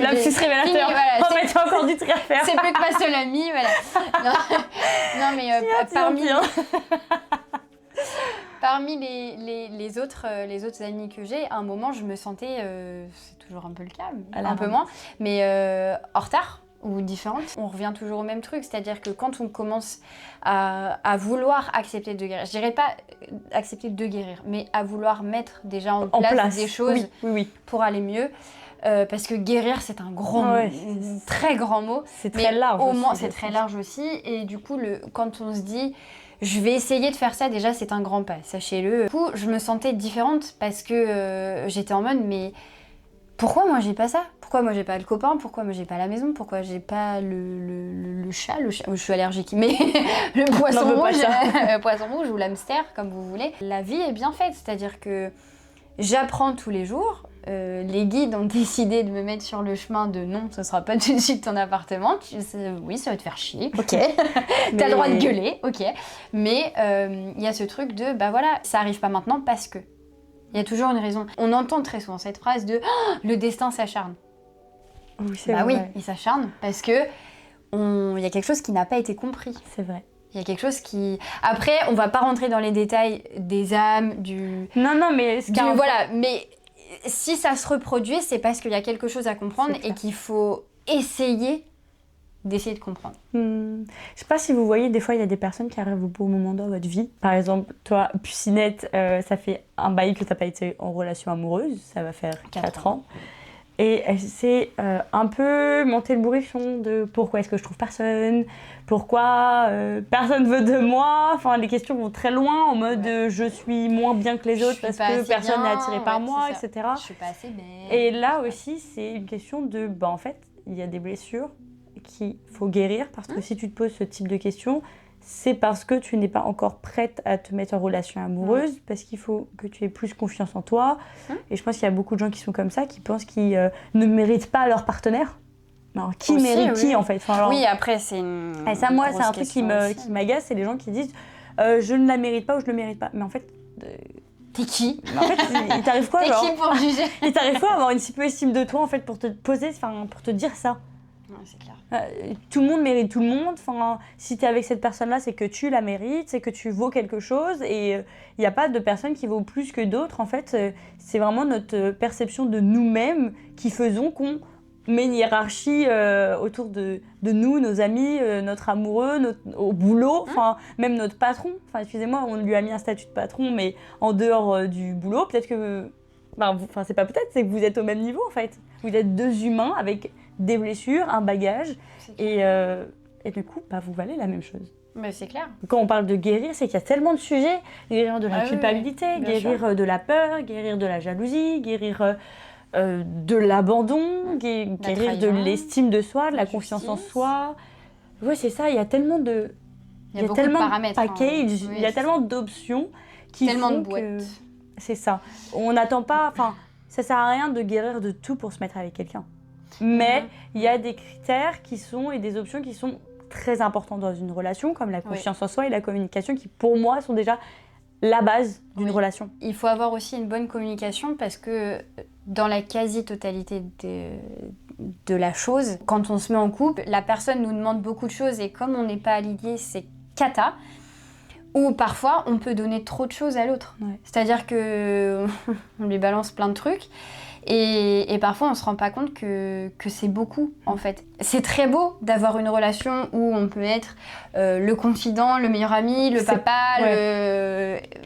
Lapsus révélateur. Voilà, en fait, il y a encore du tri à faire. C'est plus que ma seule amie, voilà. Non mais parmi les autres amis que j'ai, à un moment, je me sentais, c'est toujours un peu le cas, un peu moins, mais en retard ou différente. On revient toujours au même truc, c'est-à-dire que quand on commence à vouloir accepter de guérir, je dirais pas accepter de guérir, mais à vouloir mettre déjà en place des choses pour aller mieux. Parce que guérir, c'est un très grand mot. C'est très large aussi. C'est très large aussi. Et du coup, quand on se dit, je vais essayer de faire ça, déjà, c'est un grand pas, sachez-le. Du coup, je me sentais différente parce que j'étais en mode, mais pourquoi moi j'ai pas ça ? Pourquoi moi j'ai pas le copain ? Pourquoi moi j'ai pas la maison ? Pourquoi j'ai pas le chat ? Je suis allergique, mais le poisson rouge ou l'hamster, comme vous voulez. La vie est bien faite, c'est-à-dire que j'apprends tous les jours. Les guides ont décidé de me mettre sur le chemin de non, ce sera pas tout de suite ton appartement. Oui, ça va te faire chier. Ok. T'as le droit de gueuler. Ok. Mais il y a ce truc de bah voilà, ça arrive pas maintenant parce que. Il y a toujours une raison. On entend très souvent cette phrase de le destin s'acharne. Oui, c'est vrai. Oui, il s'acharne parce que il y a quelque chose qui n'a pas été compris. C'est vrai. Il y a quelque chose qui. Après, on va pas rentrer dans les détails des âmes, Non, mais voilà, mais si ça se reproduit, c'est parce qu'il y a quelque chose à comprendre et qu'il faut essayer de comprendre. Je sais pas si vous voyez, des fois il y a des personnes qui arrivent au beau moment dans votre vie. Par exemple, toi, Pucinette, ça fait un bail que t'as pas été en relation amoureuse, ça va faire 4 ans. Et elle s'est un peu monté le bourrichon de pourquoi est-ce que je trouve personne, pourquoi personne veut de moi. Enfin, les questions vont très loin en mode je suis moins bien que les autres parce que personne n'est attiré par moi, etc. Je suis pas assez belle. Et là aussi, c'est une question de, en fait, il y a des blessures qu'il faut guérir parce que si tu te poses ce type de questions, c'est parce que tu n'es pas encore prête à te mettre en relation amoureuse, parce qu'il faut que tu aies plus confiance en toi. Et je pense qu'il y a beaucoup de gens qui sont comme ça, qui pensent qu'ils ne méritent pas leur partenaire. Alors, qui aussi, mérite oui. qui en fait enfin, Oui, après c'est une. Et ça, moi, c'est un truc qui m'agace, c'est les gens qui disent je ne la mérite pas ou je le mérite pas. Mais en fait. T'es qui? En fait, il t'arrive quoi, T'es genre qui pour juger? Il t'arrive quoi avoir une si peu estime de toi en fait pour te poser, enfin pour te dire ça? Ouais, c'est clair. Tout le monde mérite tout le monde. Enfin, si t'es avec cette personne-là, c'est que tu la mérites, c'est que tu vaux quelque chose. Et il n'y a pas de personne qui vaut plus que d'autres. En fait, c'est vraiment notre perception de nous-mêmes qui faisons qu'on met une hiérarchie autour de nous, nos amis, notre amoureux, au boulot, enfin même notre patron. Enfin, excusez-moi, on lui a mis un statut de patron, mais en dehors du boulot, peut-être que, enfin c'est pas peut-être, c'est que vous êtes au même niveau en fait. Vous êtes deux humains avec des blessures, un bagage, et du coup, vous valez la même chose. Mais c'est clair. Quand on parle de guérir, c'est qu'il y a tellement de sujets. Guérir de la culpabilité, oui, guérir de la peur, guérir de la jalousie, guérir de l'abandon, guérir de l'estime de soi, de la confiance en soi. Oui, c'est ça, il y a tellement de... Il y a tellement de paramètres. Packages, il y a tellement d'options qui tellement font de boîtes. que... C'est ça. On n'attend pas... Enfin, ça sert à rien de guérir de tout pour se mettre avec quelqu'un. Mais il y a des critères qui sont et des options qui sont très importantes dans une relation, comme la confiance en soi et la communication, qui pour moi sont déjà la base d'une relation. Il faut avoir aussi une bonne communication parce que dans la quasi-totalité de la chose, quand on se met en couple, la personne nous demande beaucoup de choses et comme on n'est pas aligné, c'est cata. Ou parfois, on peut donner trop de choses à l'autre. Ouais. C'est-à-dire qu'on lui balance plein de trucs et parfois, on ne se rend pas compte que c'est beaucoup, en fait. C'est très beau d'avoir une relation où on peut être le confident, le meilleur ami, le papa,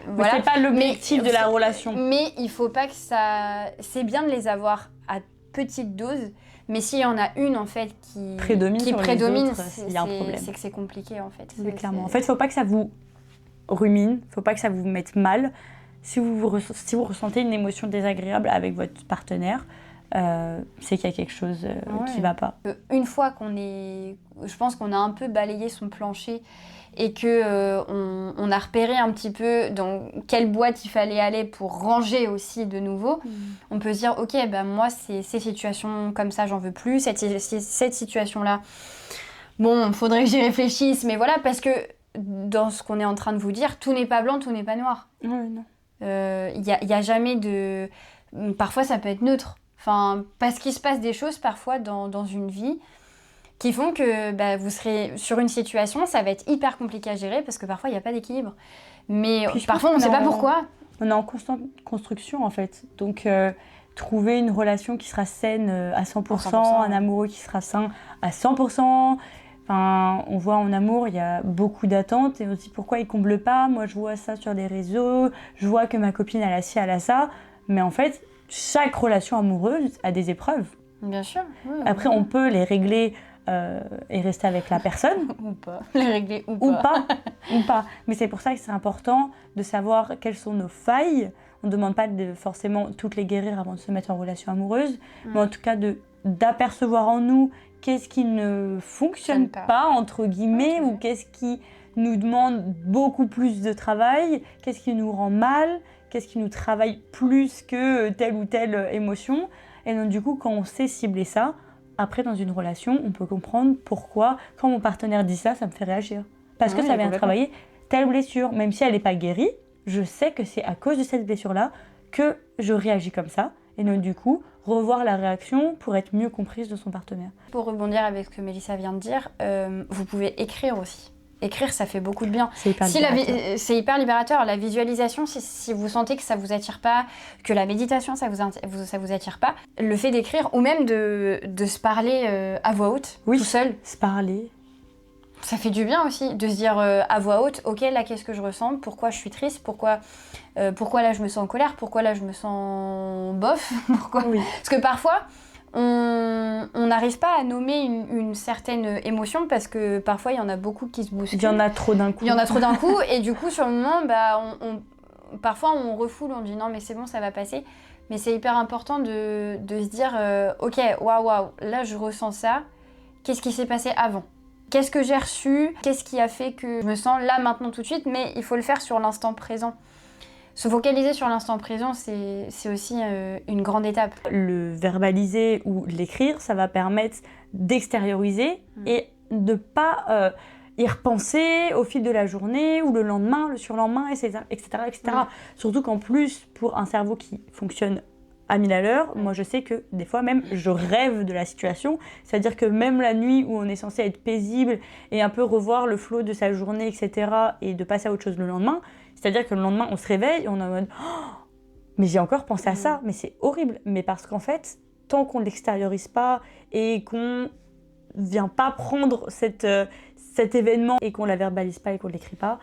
voilà. C'est pas l'objectif de la relation. Mais il ne faut pas que ça... C'est bien de les avoir à petite dose, mais s'il y en a une, en fait, qui prédomine, il y a un problème. C'est que c'est compliqué, en fait. Oui, clairement. En fait, il ne faut pas que ça vous rumine, faut pas que ça vous mette mal. Si vous ressentez une émotion désagréable avec votre partenaire, c'est qu'il y a quelque chose qui va pas. Une fois je pense qu'on a un peu balayé son plancher et que on a repéré un petit peu dans quelle boîte il fallait aller pour ranger aussi de nouveau, on peut se dire ok, moi ces situations comme ça j'en veux plus, cette situation-là, bon, faudrait que j'y réfléchisse, mais voilà, parce que dans ce qu'on est en train de vous dire, tout n'est pas blanc, tout n'est pas noir. Non. Y a jamais de... Parfois, ça peut être neutre. Enfin, parce qu'il se passe des choses parfois dans une vie qui font que vous serez sur une situation, ça va être hyper compliqué à gérer parce que parfois, il n'y a pas d'équilibre. Mais parfois, on ne sait pas pourquoi. On est en constante construction, en fait. Donc, trouver une relation qui sera saine à 100%, un amoureux qui sera sain à 100%. Enfin, on voit en amour, il y a beaucoup d'attentes et aussi pourquoi ils comblent pas. Moi, je vois ça sur les réseaux, je vois que ma copine, elle a ci, elle a ça. Mais en fait, chaque relation amoureuse a des épreuves. Bien sûr. Oui, après, on peut les régler et rester avec la personne. Ou pas. Les régler ou pas. Ou pas. Mais c'est pour ça que c'est important de savoir quelles sont nos failles. On ne demande pas de forcément toutes les guérir avant de se mettre en relation amoureuse. Mais en tout cas, d'apercevoir en nous qu'est-ce qui ne fonctionne pas, entre guillemets, ou qu'est-ce qui nous demande beaucoup plus de travail, qu'est-ce qui nous rend mal, qu'est-ce qui nous travaille plus que telle ou telle émotion. Et donc du coup, quand on sait cibler ça, après dans une relation, on peut comprendre pourquoi, quand mon partenaire dit ça, ça me fait réagir. Parce que ça vient travailler telle blessure. Même si elle n'est pas guérie, je sais que c'est à cause de cette blessure-là que je réagis comme ça. Et donc du coup, revoir la réaction pour être mieux comprise de son partenaire. Pour rebondir avec ce que Mélissa vient de dire, vous pouvez écrire aussi. Écrire, ça fait beaucoup de bien. C'est hyper libérateur. C'est hyper libérateur. La visualisation, si vous sentez que ça vous attire pas, que la méditation, ça vous attire pas, le fait d'écrire, ou même de se parler à voix haute, tout seul. Se parler. Ça fait du bien aussi de se dire à voix haute, ok, là qu'est-ce que je ressens, pourquoi je suis triste, pourquoi là je me sens en colère, pourquoi là je me sens bof, Parce que parfois on n'arrive pas à nommer une certaine émotion parce que parfois il y en a beaucoup qui se bousculent. Il y en a trop d'un coup. Et du coup sur le moment, parfois on refoule, on dit non mais c'est bon, ça va passer. Mais c'est hyper important de se dire ok, waouh, là je ressens ça, qu'est-ce qui s'est passé avant ? Qu'est-ce que j'ai reçu ? Qu'est-ce qui a fait que je me sens là, maintenant, tout de suite ? Mais il faut le faire sur l'instant présent. Se focaliser sur l'instant présent, c'est aussi une grande étape. Le verbaliser ou l'écrire, ça va permettre d'extérioriser et de pas y repenser au fil de la journée ou le lendemain, le surlendemain, etc. etc. Surtout qu'en plus, pour un cerveau qui fonctionne à 1000 à l'heure, moi je sais que des fois même je rêve de la situation, c'est-à-dire que même la nuit où on est censé être paisible et un peu revoir le flow de sa journée, etc. et de passer à autre chose le lendemain, c'est-à-dire que le lendemain on se réveille et on est en mode oh, mais j'ai encore pensé à ça, mais c'est horrible. Mais parce qu'en fait, tant qu'on ne l'extériorise pas et qu'on vient pas prendre cet événement et qu'on la verbalise pas et qu'on l'écrit pas,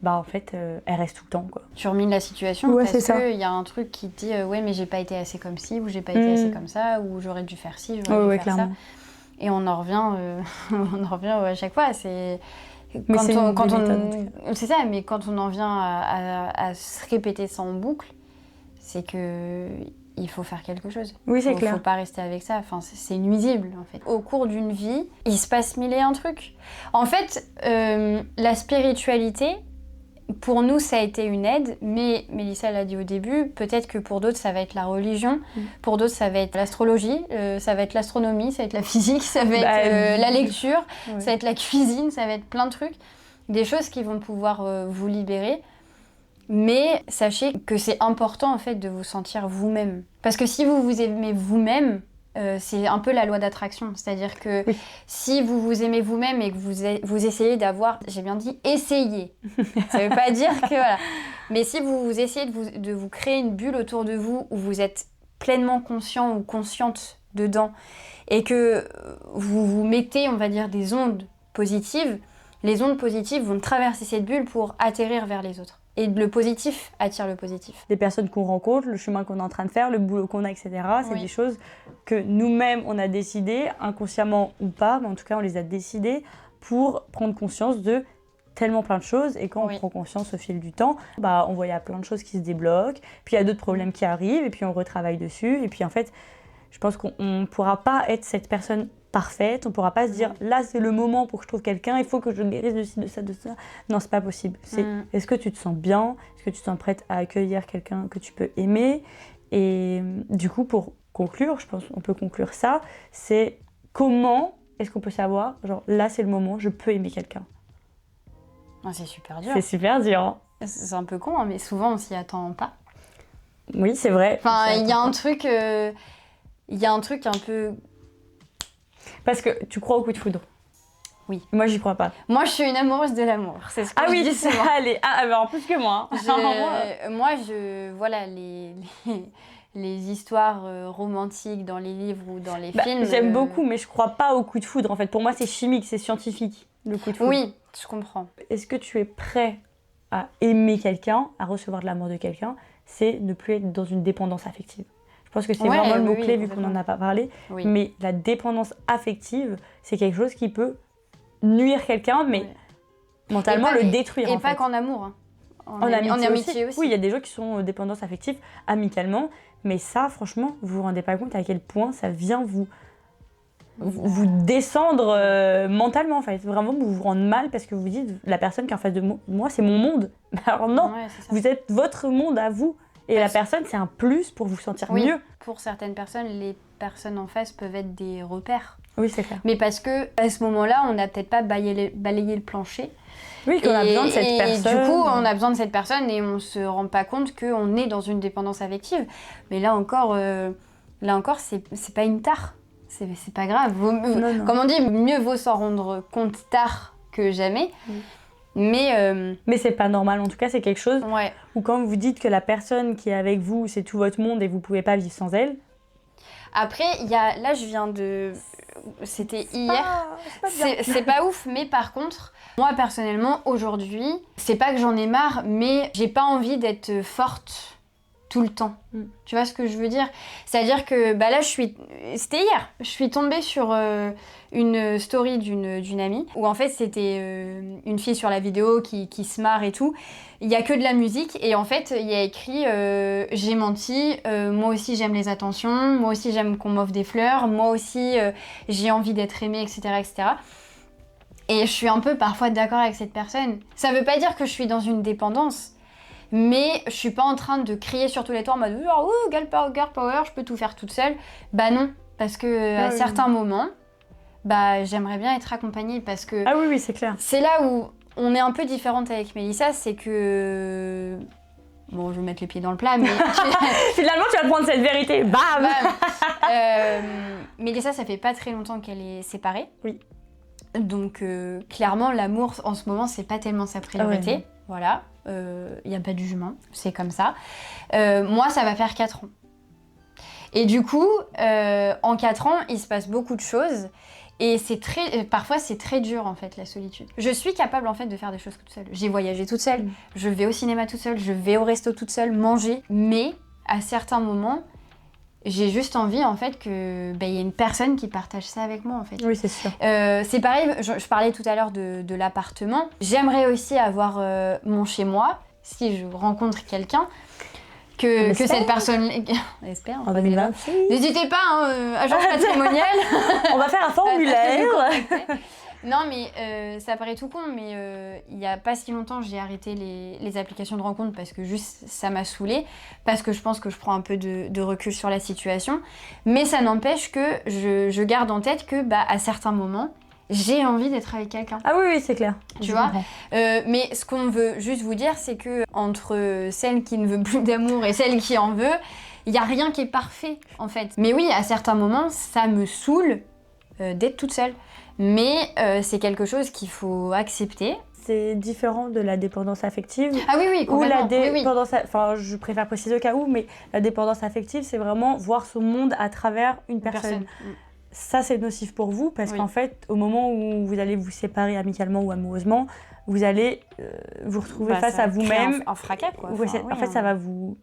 bah en fait, elle reste tout le temps, quoi. Tu rumines la situation parce qu'il y a un truc qui te dit ouais, mais j'ai pas été assez comme ci, ou j'ai pas été assez comme ça, ou j'aurais dû faire ci, j'aurais dû faire clairement. ça. Et on en revient, à chaque fois. C'est ça, mais quand on en vient à se répéter ça en boucle, c'est que il faut faire quelque chose. Oui, c'est clair. Il faut pas rester avec ça. Enfin, c'est nuisible, en fait. Au cours d'une vie, il se passe mille et un trucs. En fait, la spiritualité, pour nous, ça a été une aide, mais Mélissa l'a dit au début, peut-être que pour d'autres, ça va être la religion, pour d'autres, ça va être l'astrologie, ça va être l'astronomie, ça va être la physique, ça va être la lecture, ça va être la cuisine, ça va être plein de trucs. Des choses qui vont pouvoir vous libérer. Mais sachez que c'est important, en fait, de vous sentir vous-même. Parce que si vous vous aimez vous-même, c'est un peu la loi d'attraction. C'est-à-dire que si vous vous aimez vous-même et que vous essayez d'avoir, j'ai bien dit, essayez. Ça ne veut pas dire que voilà. Mais si vous essayez de vous créer une bulle autour de vous où vous êtes pleinement conscient ou consciente dedans et que vous vous mettez, on va dire, des ondes positives, les ondes positives vont traverser cette bulle pour atterrir vers les autres. Et le positif attire le positif. Les personnes qu'on rencontre, le chemin qu'on est en train de faire, le boulot qu'on a, etc. C'est des choses que nous-mêmes, on a décidé, inconsciemment ou pas, mais en tout cas, on les a décidées pour prendre conscience de tellement plein de choses. Et quand on prend conscience au fil du temps, bah, on voit il y a plein de choses qui se débloquent, puis il y a d'autres problèmes qui arrivent, et puis on retravaille dessus. Et puis en fait, je pense qu'on ne pourra pas être cette personne parfaite, on ne pourra pas se dire là c'est le moment pour que je trouve quelqu'un, il faut que je guérisse de ci, de ça, de ça. Non, c'est pas possible. Est-ce que tu te sens bien? Est-ce que tu te sens prête à accueillir quelqu'un que tu peux aimer? Et du coup, pour conclure, je pense qu'on peut conclure ça, c'est comment est-ce qu'on peut savoir, genre là c'est le moment, je peux aimer quelqu'un? C'est super dur. C'est super dur. Hein. C'est un peu con, hein, mais souvent on s'y attend pas. Oui, c'est vrai. Enfin, il y a un truc un peu... Parce que tu crois au coup de foudre? Oui. Moi, j'y crois pas. Moi, je suis une amoureuse de l'amour. C'est ce que je dis souvent. Allez, en plus que moi. Voilà, les histoires romantiques dans les livres ou dans les films. J'aime beaucoup, mais je crois pas au coup de foudre. En fait, pour moi, c'est chimique, c'est scientifique, le coup de foudre. Oui, je comprends. Est-ce que tu es prêt à aimer quelqu'un, à recevoir de l'amour de quelqu'un? C'est ne plus être dans une dépendance affective. Je pense que c'est vraiment le mot-clé vu qu'on n'en a pas parlé. Oui. Mais la dépendance affective, c'est quelque chose qui peut nuire quelqu'un, mais mentalement le détruire. Et pas qu'en amour. Hein. En amitié aussi. Oui, il y a des gens qui sont dépendance affective amicalement. Mais ça, franchement, vous vous rendez pas compte à quel point ça vient vous descendre mentalement. En fait. Vraiment, vous vous rendez mal parce que vous dites la personne qui est en face de moi, c'est mon monde. Alors non, vous êtes votre monde à vous. Et la personne, c'est un plus pour vous sentir mieux. Pour certaines personnes, les personnes en face peuvent être des repères. Oui, c'est clair. Mais parce que à ce moment-là, on n'a peut-être pas balayé le plancher. Oui, qu'on a besoin de cette personne. Et du coup, on a besoin de cette personne et on se rend pas compte qu'on est dans une dépendance affective. Mais là encore, c'est pas une tare. C'est pas grave. Non. Comme on dit, mieux vaut s'en rendre compte tard que jamais. Mais c'est pas normal, en tout cas c'est quelque chose où quand vous dites que la personne qui est avec vous c'est tout votre monde et vous pouvez pas vivre sans elle. Après, là je viens de... C'était hier, c'est pas ouf, mais par contre, moi personnellement aujourd'hui, c'est pas que j'en ai marre, mais j'ai pas envie d'être forte tout le temps. Tu vois ce que je veux dire? C'est-à-dire que là, c'était hier, je suis tombée sur une story d'une amie où en fait c'était une fille sur la vidéo qui se marre et tout. Il y a que de la musique et en fait il y a écrit j'ai menti, moi aussi j'aime les attentions, moi aussi j'aime qu'on m'offre des fleurs, moi aussi j'ai envie d'être aimée, etc., etc. Et je suis un peu parfois d'accord avec cette personne. Ça veut pas dire que je suis dans une dépendance. Mais je suis pas en train de crier sur tous les toits en mode genre girl power, je peux tout faire toute seule. Bah non, parce que à certains moments, bah j'aimerais bien être accompagnée parce que ah oui c'est clair. C'est là où on est un peu différente avec Mélissa, c'est que bon, je vais mettre les pieds dans le plat, mais finalement tu vas prendre cette vérité, bam. Mélissa, ça fait pas très longtemps qu'elle est séparée. Oui. Donc clairement, l'amour en ce moment, c'est pas tellement sa priorité. Ouais. Voilà, y a pas de jugement, c'est comme ça. Moi, ça va faire 4 ans. Et du coup, en 4 ans, il se passe beaucoup de choses. Et parfois, c'est très dur, en fait, la solitude. Je suis capable, en fait, de faire des choses toute seule. J'ai voyagé toute seule, je vais au cinéma toute seule, je vais au resto toute seule, manger. Mais, à certains moments, j'ai juste envie, en fait, qu'il y ait une personne qui partage ça avec moi, en fait. Oui, c'est sûr. C'est pareil, je parlais tout à l'heure de l'appartement. J'aimerais aussi avoir mon chez-moi, si je rencontre quelqu'un. Que cette personne... On espère. En 2026. N'hésitez pas, agence matrimoniale. On va faire un formulaire. Non, mais ça paraît tout con, mais il n'y a pas si longtemps, j'ai arrêté les applications de rencontre parce que juste ça m'a saoulée, parce que je pense que je prends un peu de recul sur la situation. Mais ça n'empêche que je garde en tête que à certains moments, j'ai envie d'être avec quelqu'un. Ah oui, c'est clair. Tu vois. Mais ce qu'on veut juste vous dire, c'est que entre celle qui ne veut plus d'amour et celle qui en veut, il n'y a rien qui est parfait, en fait. Mais oui, à certains moments, ça me saoule d'être toute seule. Mais c'est quelque chose qu'il faut accepter. C'est différent de la dépendance affective. Ah oui, ou la complètement. dépendance... Enfin, je préfère préciser au cas où, mais la dépendance affective, c'est vraiment voir son monde à travers une personne. Ça, c'est nocif pour vous parce qu'en fait, au moment où vous allez vous séparer amicalement ou amoureusement, vous allez vous retrouver face à vous-même. Un fracas, quoi. En fait, ça va vous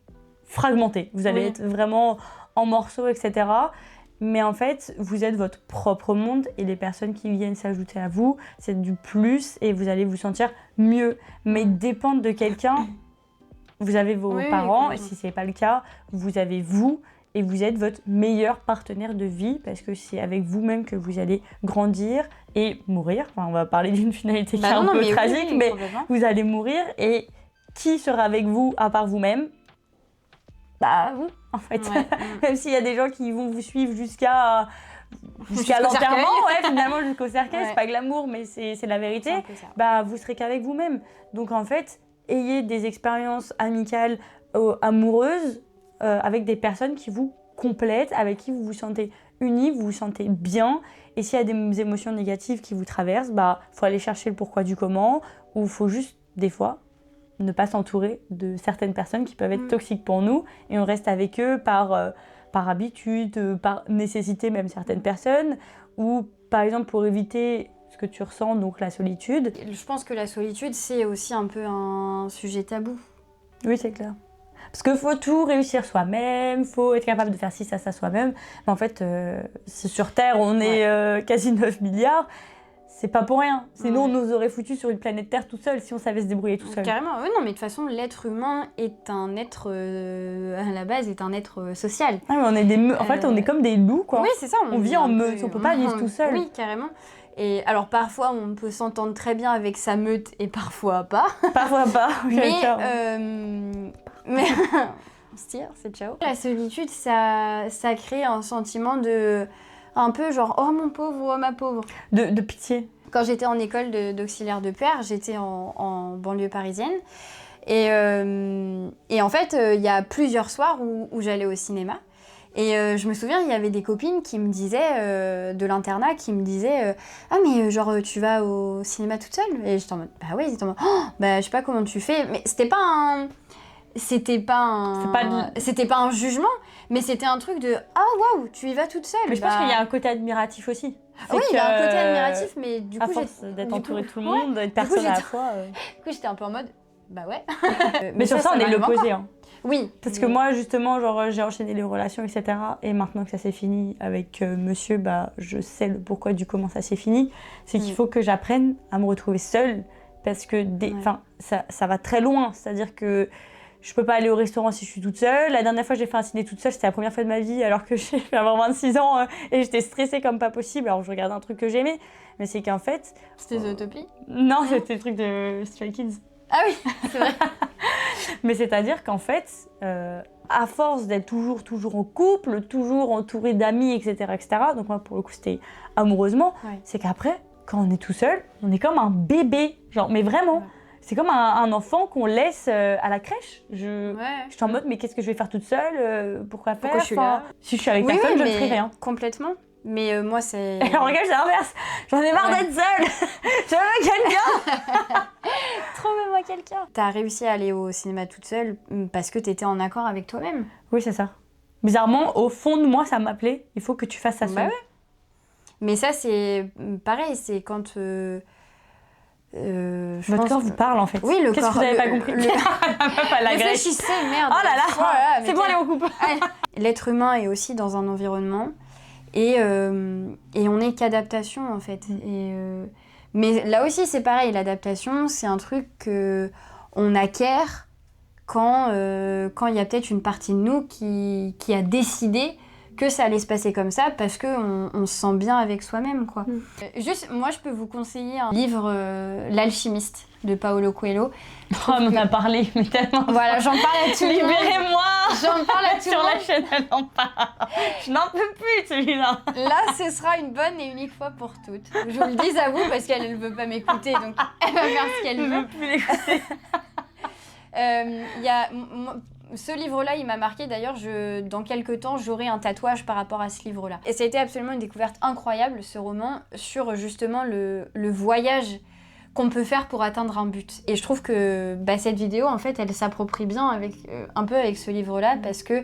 fragmenter. Vous allez être vraiment en morceaux, etc. Mais en fait, vous êtes votre propre monde et les personnes qui viennent s'ajouter à vous, c'est du plus et vous allez vous sentir mieux. Mais dépendre de quelqu'un, vous avez vos parents, et si ce n'est pas le cas, vous avez vous. Et vous êtes votre meilleur partenaire de vie parce que c'est avec vous-même que vous allez grandir et mourir. Enfin, on va parler d'une finalité qui est un peu tragique, mais vous allez mourir. Et qui sera avec vous à part vous-même ? Vous, en fait. Même s'il y a des gens qui vont vous suivre jusqu'à l'enterrement, finalement jusqu'au cercueil, c'est pas glamour, mais c'est la vérité. Vous serez qu'avec vous-même. Donc en fait, ayez des expériences amicales, amoureuses, avec des personnes qui vous complètent, avec qui vous vous sentez unis, vous vous sentez bien. Et s'il y a des émotions négatives qui vous traversent, faut aller chercher le pourquoi du comment, ou il faut juste, des fois, ne pas s'entourer de certaines personnes qui peuvent être toxiques pour nous, et on reste avec eux par habitude, par nécessité même certaines personnes, ou par exemple pour éviter ce que tu ressens, donc la solitude. Je pense que la solitude, c'est aussi un peu un sujet tabou. Oui, c'est clair. Parce qu'il faut tout réussir soi-même, faut être capable de faire ci, ça soi-même. Mais en fait, sur Terre, on est quasi 9 milliards. C'est pas pour rien. Sinon, on nous aurait foutus sur une planète Terre tout seul si on savait se débrouiller tout seul. Carrément, oui, non, mais de toute façon, l'être humain est un être, à la base, est un être social. Ah, mais on est en fait, on est comme des loups, quoi. Oui, c'est ça. On vit en meute, on peut pas vivre tout seul. Oui, carrément. Et alors, parfois, on peut s'entendre très bien avec sa meute et parfois pas. Parfois pas. Mais on se tire, c'est ciao. La solitude, ça crée un sentiment de... un peu genre, oh mon pauvre, oh ma pauvre. De pitié. Quand j'étais en école d'auxiliaire de puère, j'étais en banlieue parisienne. Et en fait, il y a plusieurs soirs où j'allais au cinéma. Et je me souviens, il y avait des copines qui me disaient, de l'internat, qui me disaient ah mais genre tu vas au cinéma toute seule ? Et j'étais en mode, bah oui, j'étais en mode, je sais pas comment tu fais. Mais c'était pas un jugement, mais c'était un truc de ah waouh, tu y vas toute seule. Mais je pense qu'il y a un côté admiratif aussi. Oui, il y a un côté admiratif, mais du coup, à force d'être entouré de tout le monde, d'être personne à la fois. Du coup, j'étais un peu en mode bah ouais. mais sur ça, on est l'opposé. Hein. Oui. Parce que moi, justement, genre, j'ai enchaîné les relations, etc. Et maintenant que ça s'est fini avec monsieur, je sais le pourquoi du comment ça s'est fini. C'est qu'il faut que j'apprenne à me retrouver seule. Parce que ça va très loin. C'est-à-dire que je peux pas aller au restaurant si je suis toute seule. La dernière fois, j'ai fait un ciné toute seule. C'était la première fois de ma vie, alors que j'ai fait avoir 26 ans. Et j'étais stressée comme pas possible. Alors, je regardais un truc que j'aimais. Mais c'est qu'en fait... C'était Zootopie ? Non, c'était le truc de Stray Kids. Ah oui, c'est vrai. Mais c'est-à-dire qu'en fait, à force d'être toujours en couple, toujours entouré d'amis, etc., donc moi, pour le coup, c'était amoureusement, c'est qu'après, quand on est tout seul, on est comme un bébé. Genre, mais vraiment, c'est comme un enfant qu'on laisse à la crèche. Je suis en mode, mais qu'est-ce que je vais faire toute seule Pourquoi faire je suis là Si je suis avec personne, je ne ferai rien. Complètement. Mais moi, c'est... Alors, regarde, c'est l'inverse. J'en ai marre d'être seule. Je veux quelqu'un. Trouvez-moi quelqu'un. T'as réussi à aller au cinéma toute seule parce que t'étais en accord avec toi-même. Oui, c'est ça. Bizarrement, au fond de moi, ça m'appelait. Il faut que tu fasses ça seule. Mais ça, c'est pareil. C'est quand... Votre corps vous parle, en fait. Oui, le corps. Qu'est-ce que vous n'avez pas compris Réfléchissez, merde. Oh là là, c'est bon, allez, on coupe. L'être humain est aussi dans un environnement. Et on n'est qu'adaptation en fait. Mais là aussi c'est pareil, l'adaptation c'est un truc qu'on acquiert quand il y a peut-être une partie de nous qui a décidé que ça allait se passer comme ça parce qu'on se sent bien avec soi-même, quoi. Juste, moi je peux vous conseiller un livre, L'Alchimiste de Paulo Coelho. Oh, on en a parlé, mais tellement. Voilà, j'en parle à tout le monde. Libérez-moi. J'en parle à tout le monde. Sur la chaîne, elle en parle. Je n'en peux plus de celui-là. Là, ce sera une bonne et unique fois pour toutes. Je vous le dis à vous parce qu'elle ne veut pas m'écouter, donc elle va faire ce qu'elle veut. Je ne veux plus l'écouter. Ce livre-là, il m'a marqué. D'ailleurs, dans quelques temps, j'aurai un tatouage par rapport à ce livre-là. Et ça a été absolument une découverte incroyable, ce roman, sur justement le voyage qu'on peut faire pour atteindre un but. Et je trouve que cette vidéo, en fait, elle s'approprie bien un peu avec ce livre-là, parce que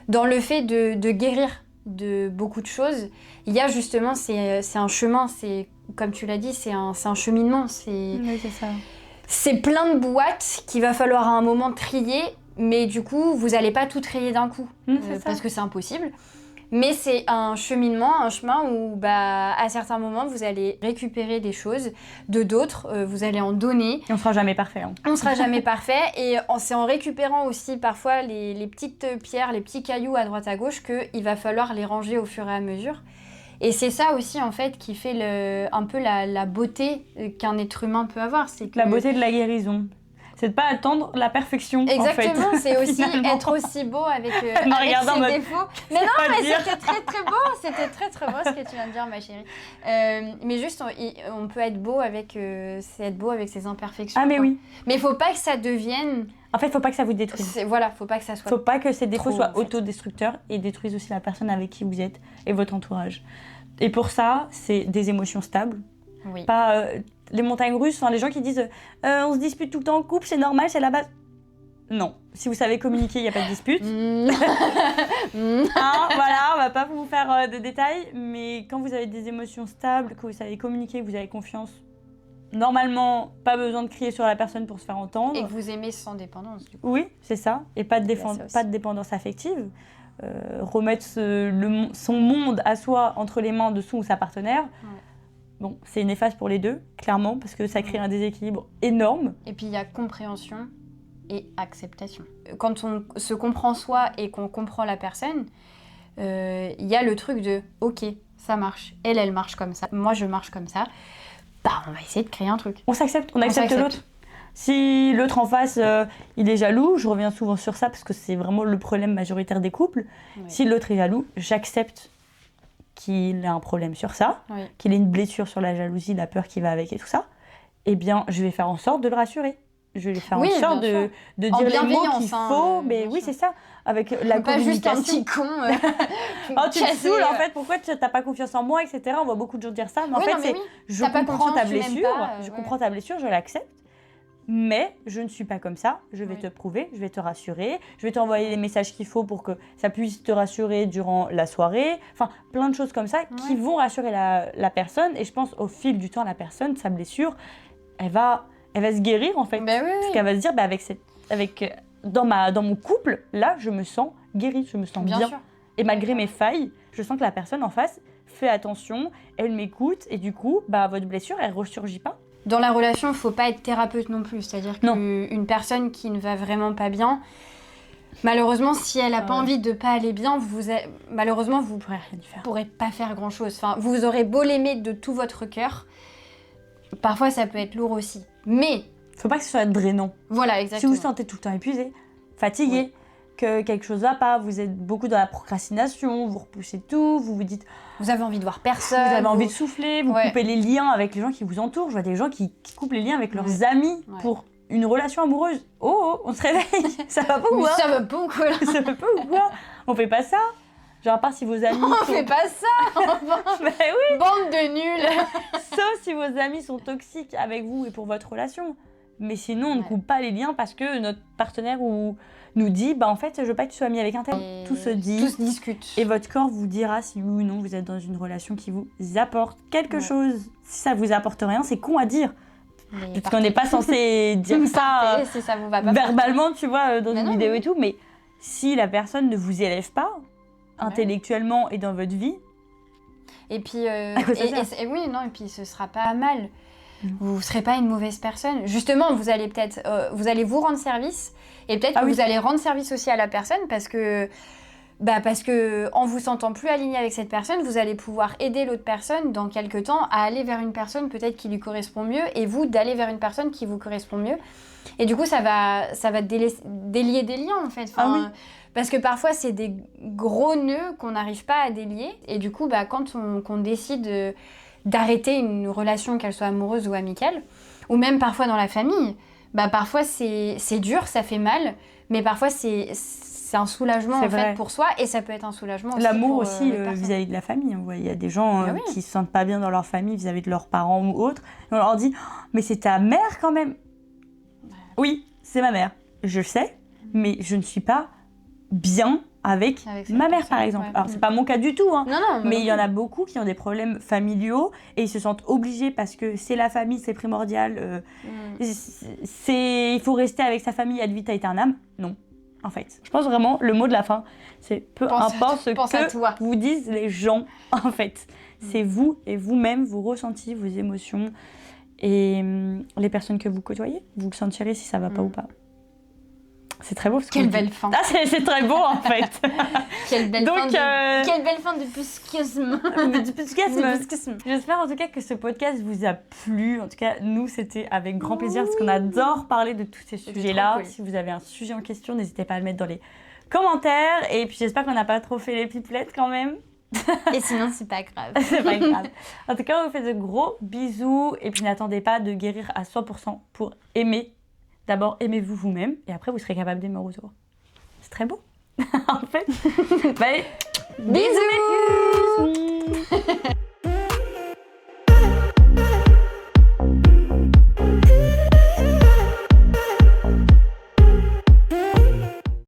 dans le fait de guérir de beaucoup de choses, il y a justement, c'est un chemin, c'est, comme tu l'as dit, c'est un cheminement. Oui, c'est ça. C'est plein de boîtes qu'il va falloir à un moment trier, mais du coup, vous n'allez pas tout trier d'un coup, parce que c'est impossible. Mais c'est un cheminement, un chemin où à certains moments, vous allez récupérer des choses de d'autres, vous allez en donner. Et on ne sera jamais parfait. Hein. On ne sera jamais parfait. Et c'est en récupérant aussi parfois les petites pierres, les petits cailloux à droite à gauche qu'il va falloir les ranger au fur et à mesure. Et c'est ça aussi, en fait, qui fait un peu la beauté qu'un être humain peut avoir. C'est que... La beauté de la guérison. C'est de pas attendre la perfection. Exactement, en fait. c'est aussi être aussi beau avec ses défauts. Mais non, mais c'était très très beau, c'était très très beau ce que tu viens de dire, ma chérie. Mais juste, on peut être beau avec ses imperfections. Ah mais oui. Mais il faut pas que ça devienne... En fait, il faut pas que ça vous détruise. Voilà, faut pas que ça soit... Faut pas que ces défauts soient autodestructeurs et détruisent aussi la personne avec qui vous êtes et votre entourage. Et pour ça, c'est des émotions stables. Oui. Pas... les montagnes russes, les gens qui disent on se dispute tout le temps en couple, c'est normal, c'est la base. Non, si vous savez communiquer, il n'y a pas de dispute. Voilà, on va pas vous faire de détails, mais quand vous avez des émotions stables, que vous savez communiquer, que vous avez confiance, normalement, pas besoin de crier sur la personne pour se faire entendre. Et que vous aimez sans dépendance, du coup. Oui, c'est ça, et pas de dépendance affective. Remettre son monde à soi entre les mains de son ou sa partenaire. Ouais. Bon, c'est néfaste pour les deux, clairement, parce que ça crée un déséquilibre énorme. Et puis il y a compréhension et acceptation. Quand on se comprend soi et qu'on comprend la personne, il y a le truc de « Ok, ça marche. Elle marche comme ça. Moi, je marche comme ça. » On va essayer de créer un truc. On s'accepte, on accepte l'autre. Si l'autre en face, il est jaloux, je reviens souvent sur ça, parce que c'est vraiment le problème majoritaire des couples. Oui. Si l'autre est jaloux, j'accepte qu'il a un problème sur ça, qu'il ait une blessure sur la jalousie, la peur qui va avec et tout ça, eh bien, je vais faire en sorte de le rassurer. Je vais faire en sorte de dire les mots qu'il faut, mais oui, c'est ça, avec la pas communication. Pas juste un petit con. Oh, tu me saoules, en fait, pourquoi tu n'as pas confiance en moi, etc. On voit beaucoup de gens dire ça, mais en fait, je comprends ta blessure, je comprends ta blessure, je l'accepte. Mais je ne suis pas comme ça, je vais te prouver, je vais te rassurer, je vais t'envoyer les messages qu'il faut pour que ça puisse te rassurer durant la soirée. Enfin, plein de choses comme ça qui vont rassurer la personne. Et je pense au fil du temps, la personne, sa blessure, elle va se guérir en fait. Parce qu'elle va se dire, dans mon couple, là, je me sens guérie, je me sens bien. Sûr. Et malgré mes failles, je sens que la personne en face fait attention, elle m'écoute et du coup, votre blessure, elle ne ressurgit pas. Dans la relation, il ne faut pas être thérapeute non plus. C'est-à-dire qu'une personne qui ne va vraiment pas bien, malheureusement, si elle n'a pas envie de ne pas aller bien, malheureusement, vous ne pourrez pas faire grand-chose. Enfin, vous aurez beau l'aimer de tout votre cœur, parfois ça peut être lourd aussi. Mais Faut pas que ce soit drainant. Voilà, exactement. Si vous vous sentez tout le temps épuisé, fatigué, que quelque chose va pas, vous êtes beaucoup dans la procrastination, vous repoussez tout, vous vous dites... Vous avez envie de voir personne. Vous avez envie de souffler, vous coupez les liens avec les gens qui vous entourent. Je vois des gens qui coupent les liens avec leurs amis pour une relation amoureuse. Oh, on se réveille, ça va pas ou quoi? Ça va pas ou quoi? Ça va pas ou quoi? On fait pas ça. Genre à part si vos amis... On fait pas ça. Ben oui. Bande de nuls. Sauf si vos amis sont toxiques avec vous et pour votre relation. Mais sinon, on ne coupe pas les liens parce que notre partenaire nous dit en fait, je veux pas que tu sois ami avec un tel. Tout se dit. Tout se discute. Et votre corps vous dira si oui ou non vous êtes dans une relation qui vous apporte quelque chose. Si ça vous apporte rien, c'est con à dire. Parce qu'on n'est pas censé dire ça, si ça vous va pas verbalement, tu vois, dans une vidéo et tout. Mais si la personne ne vous élève pas, intellectuellement et dans votre vie... Et puis, oui, non, et puis ce sera pas mal. Vous ne serez pas une mauvaise personne. Justement, vous allez peut-être, vous allez vous rendre service et peut-être que vous allez rendre service aussi à la personne parce que en vous sentant plus aligné avec cette personne, vous allez pouvoir aider l'autre personne dans quelques temps à aller vers une personne peut-être qui lui correspond mieux et vous d'aller vers une personne qui vous correspond mieux. Et du coup, ça va délier des liens en fait. Parce que parfois, c'est des gros nœuds qu'on n'arrive pas à délier. Et du coup, quand on décide d'arrêter une relation, qu'elle soit amoureuse ou amicale, ou même parfois dans la famille, parfois c'est dur, ça fait mal, mais parfois c'est un soulagement en fait pour soi et ça peut être un soulagement aussi l'amour pour aussi vis-à-vis de la famille. Il y a des gens qui se sentent pas bien dans leur famille vis-à-vis de leurs parents ou autres. Et on leur dit mais c'est ta mère quand même. Oui, c'est ma mère. Je sais, mais je ne suis pas bien avec ma mère par exemple. Alors c'est pas mon cas du tout, mais il y en a beaucoup qui ont des problèmes familiaux et ils se sentent obligés parce que c'est la famille, c'est primordial. Il faut rester avec sa famille ad vitam aeternam. Non, en fait. Je pense vraiment le mot de la fin, c'est peu importe ce que vous disent les gens. En fait, c'est vous et vous-même, vos ressentis, vos émotions et les personnes que vous côtoyez. Vous le sentirez si ça va pas ou pas. C'est très beau. Quelle belle fin. Ah, c'est très beau en fait. Quelle belle fin de pusquisme. J'espère en tout cas que ce podcast vous a plu. En tout cas, nous, c'était avec grand plaisir parce qu'on adore parler de tous ces sujets-là. Cool. Si vous avez un sujet en question, n'hésitez pas à le mettre dans les commentaires. Et puis j'espère qu'on n'a pas trop fait les pipelettes quand même. Et sinon, c'est pas grave. C'est pas grave. En tout cas, on vous fait de gros bisous. Et puis n'attendez pas de guérir à 100% pour aimer. D'abord, aimez-vous vous-même et après, vous serez capable d'aimer autour. C'est très beau. En fait. Bisous.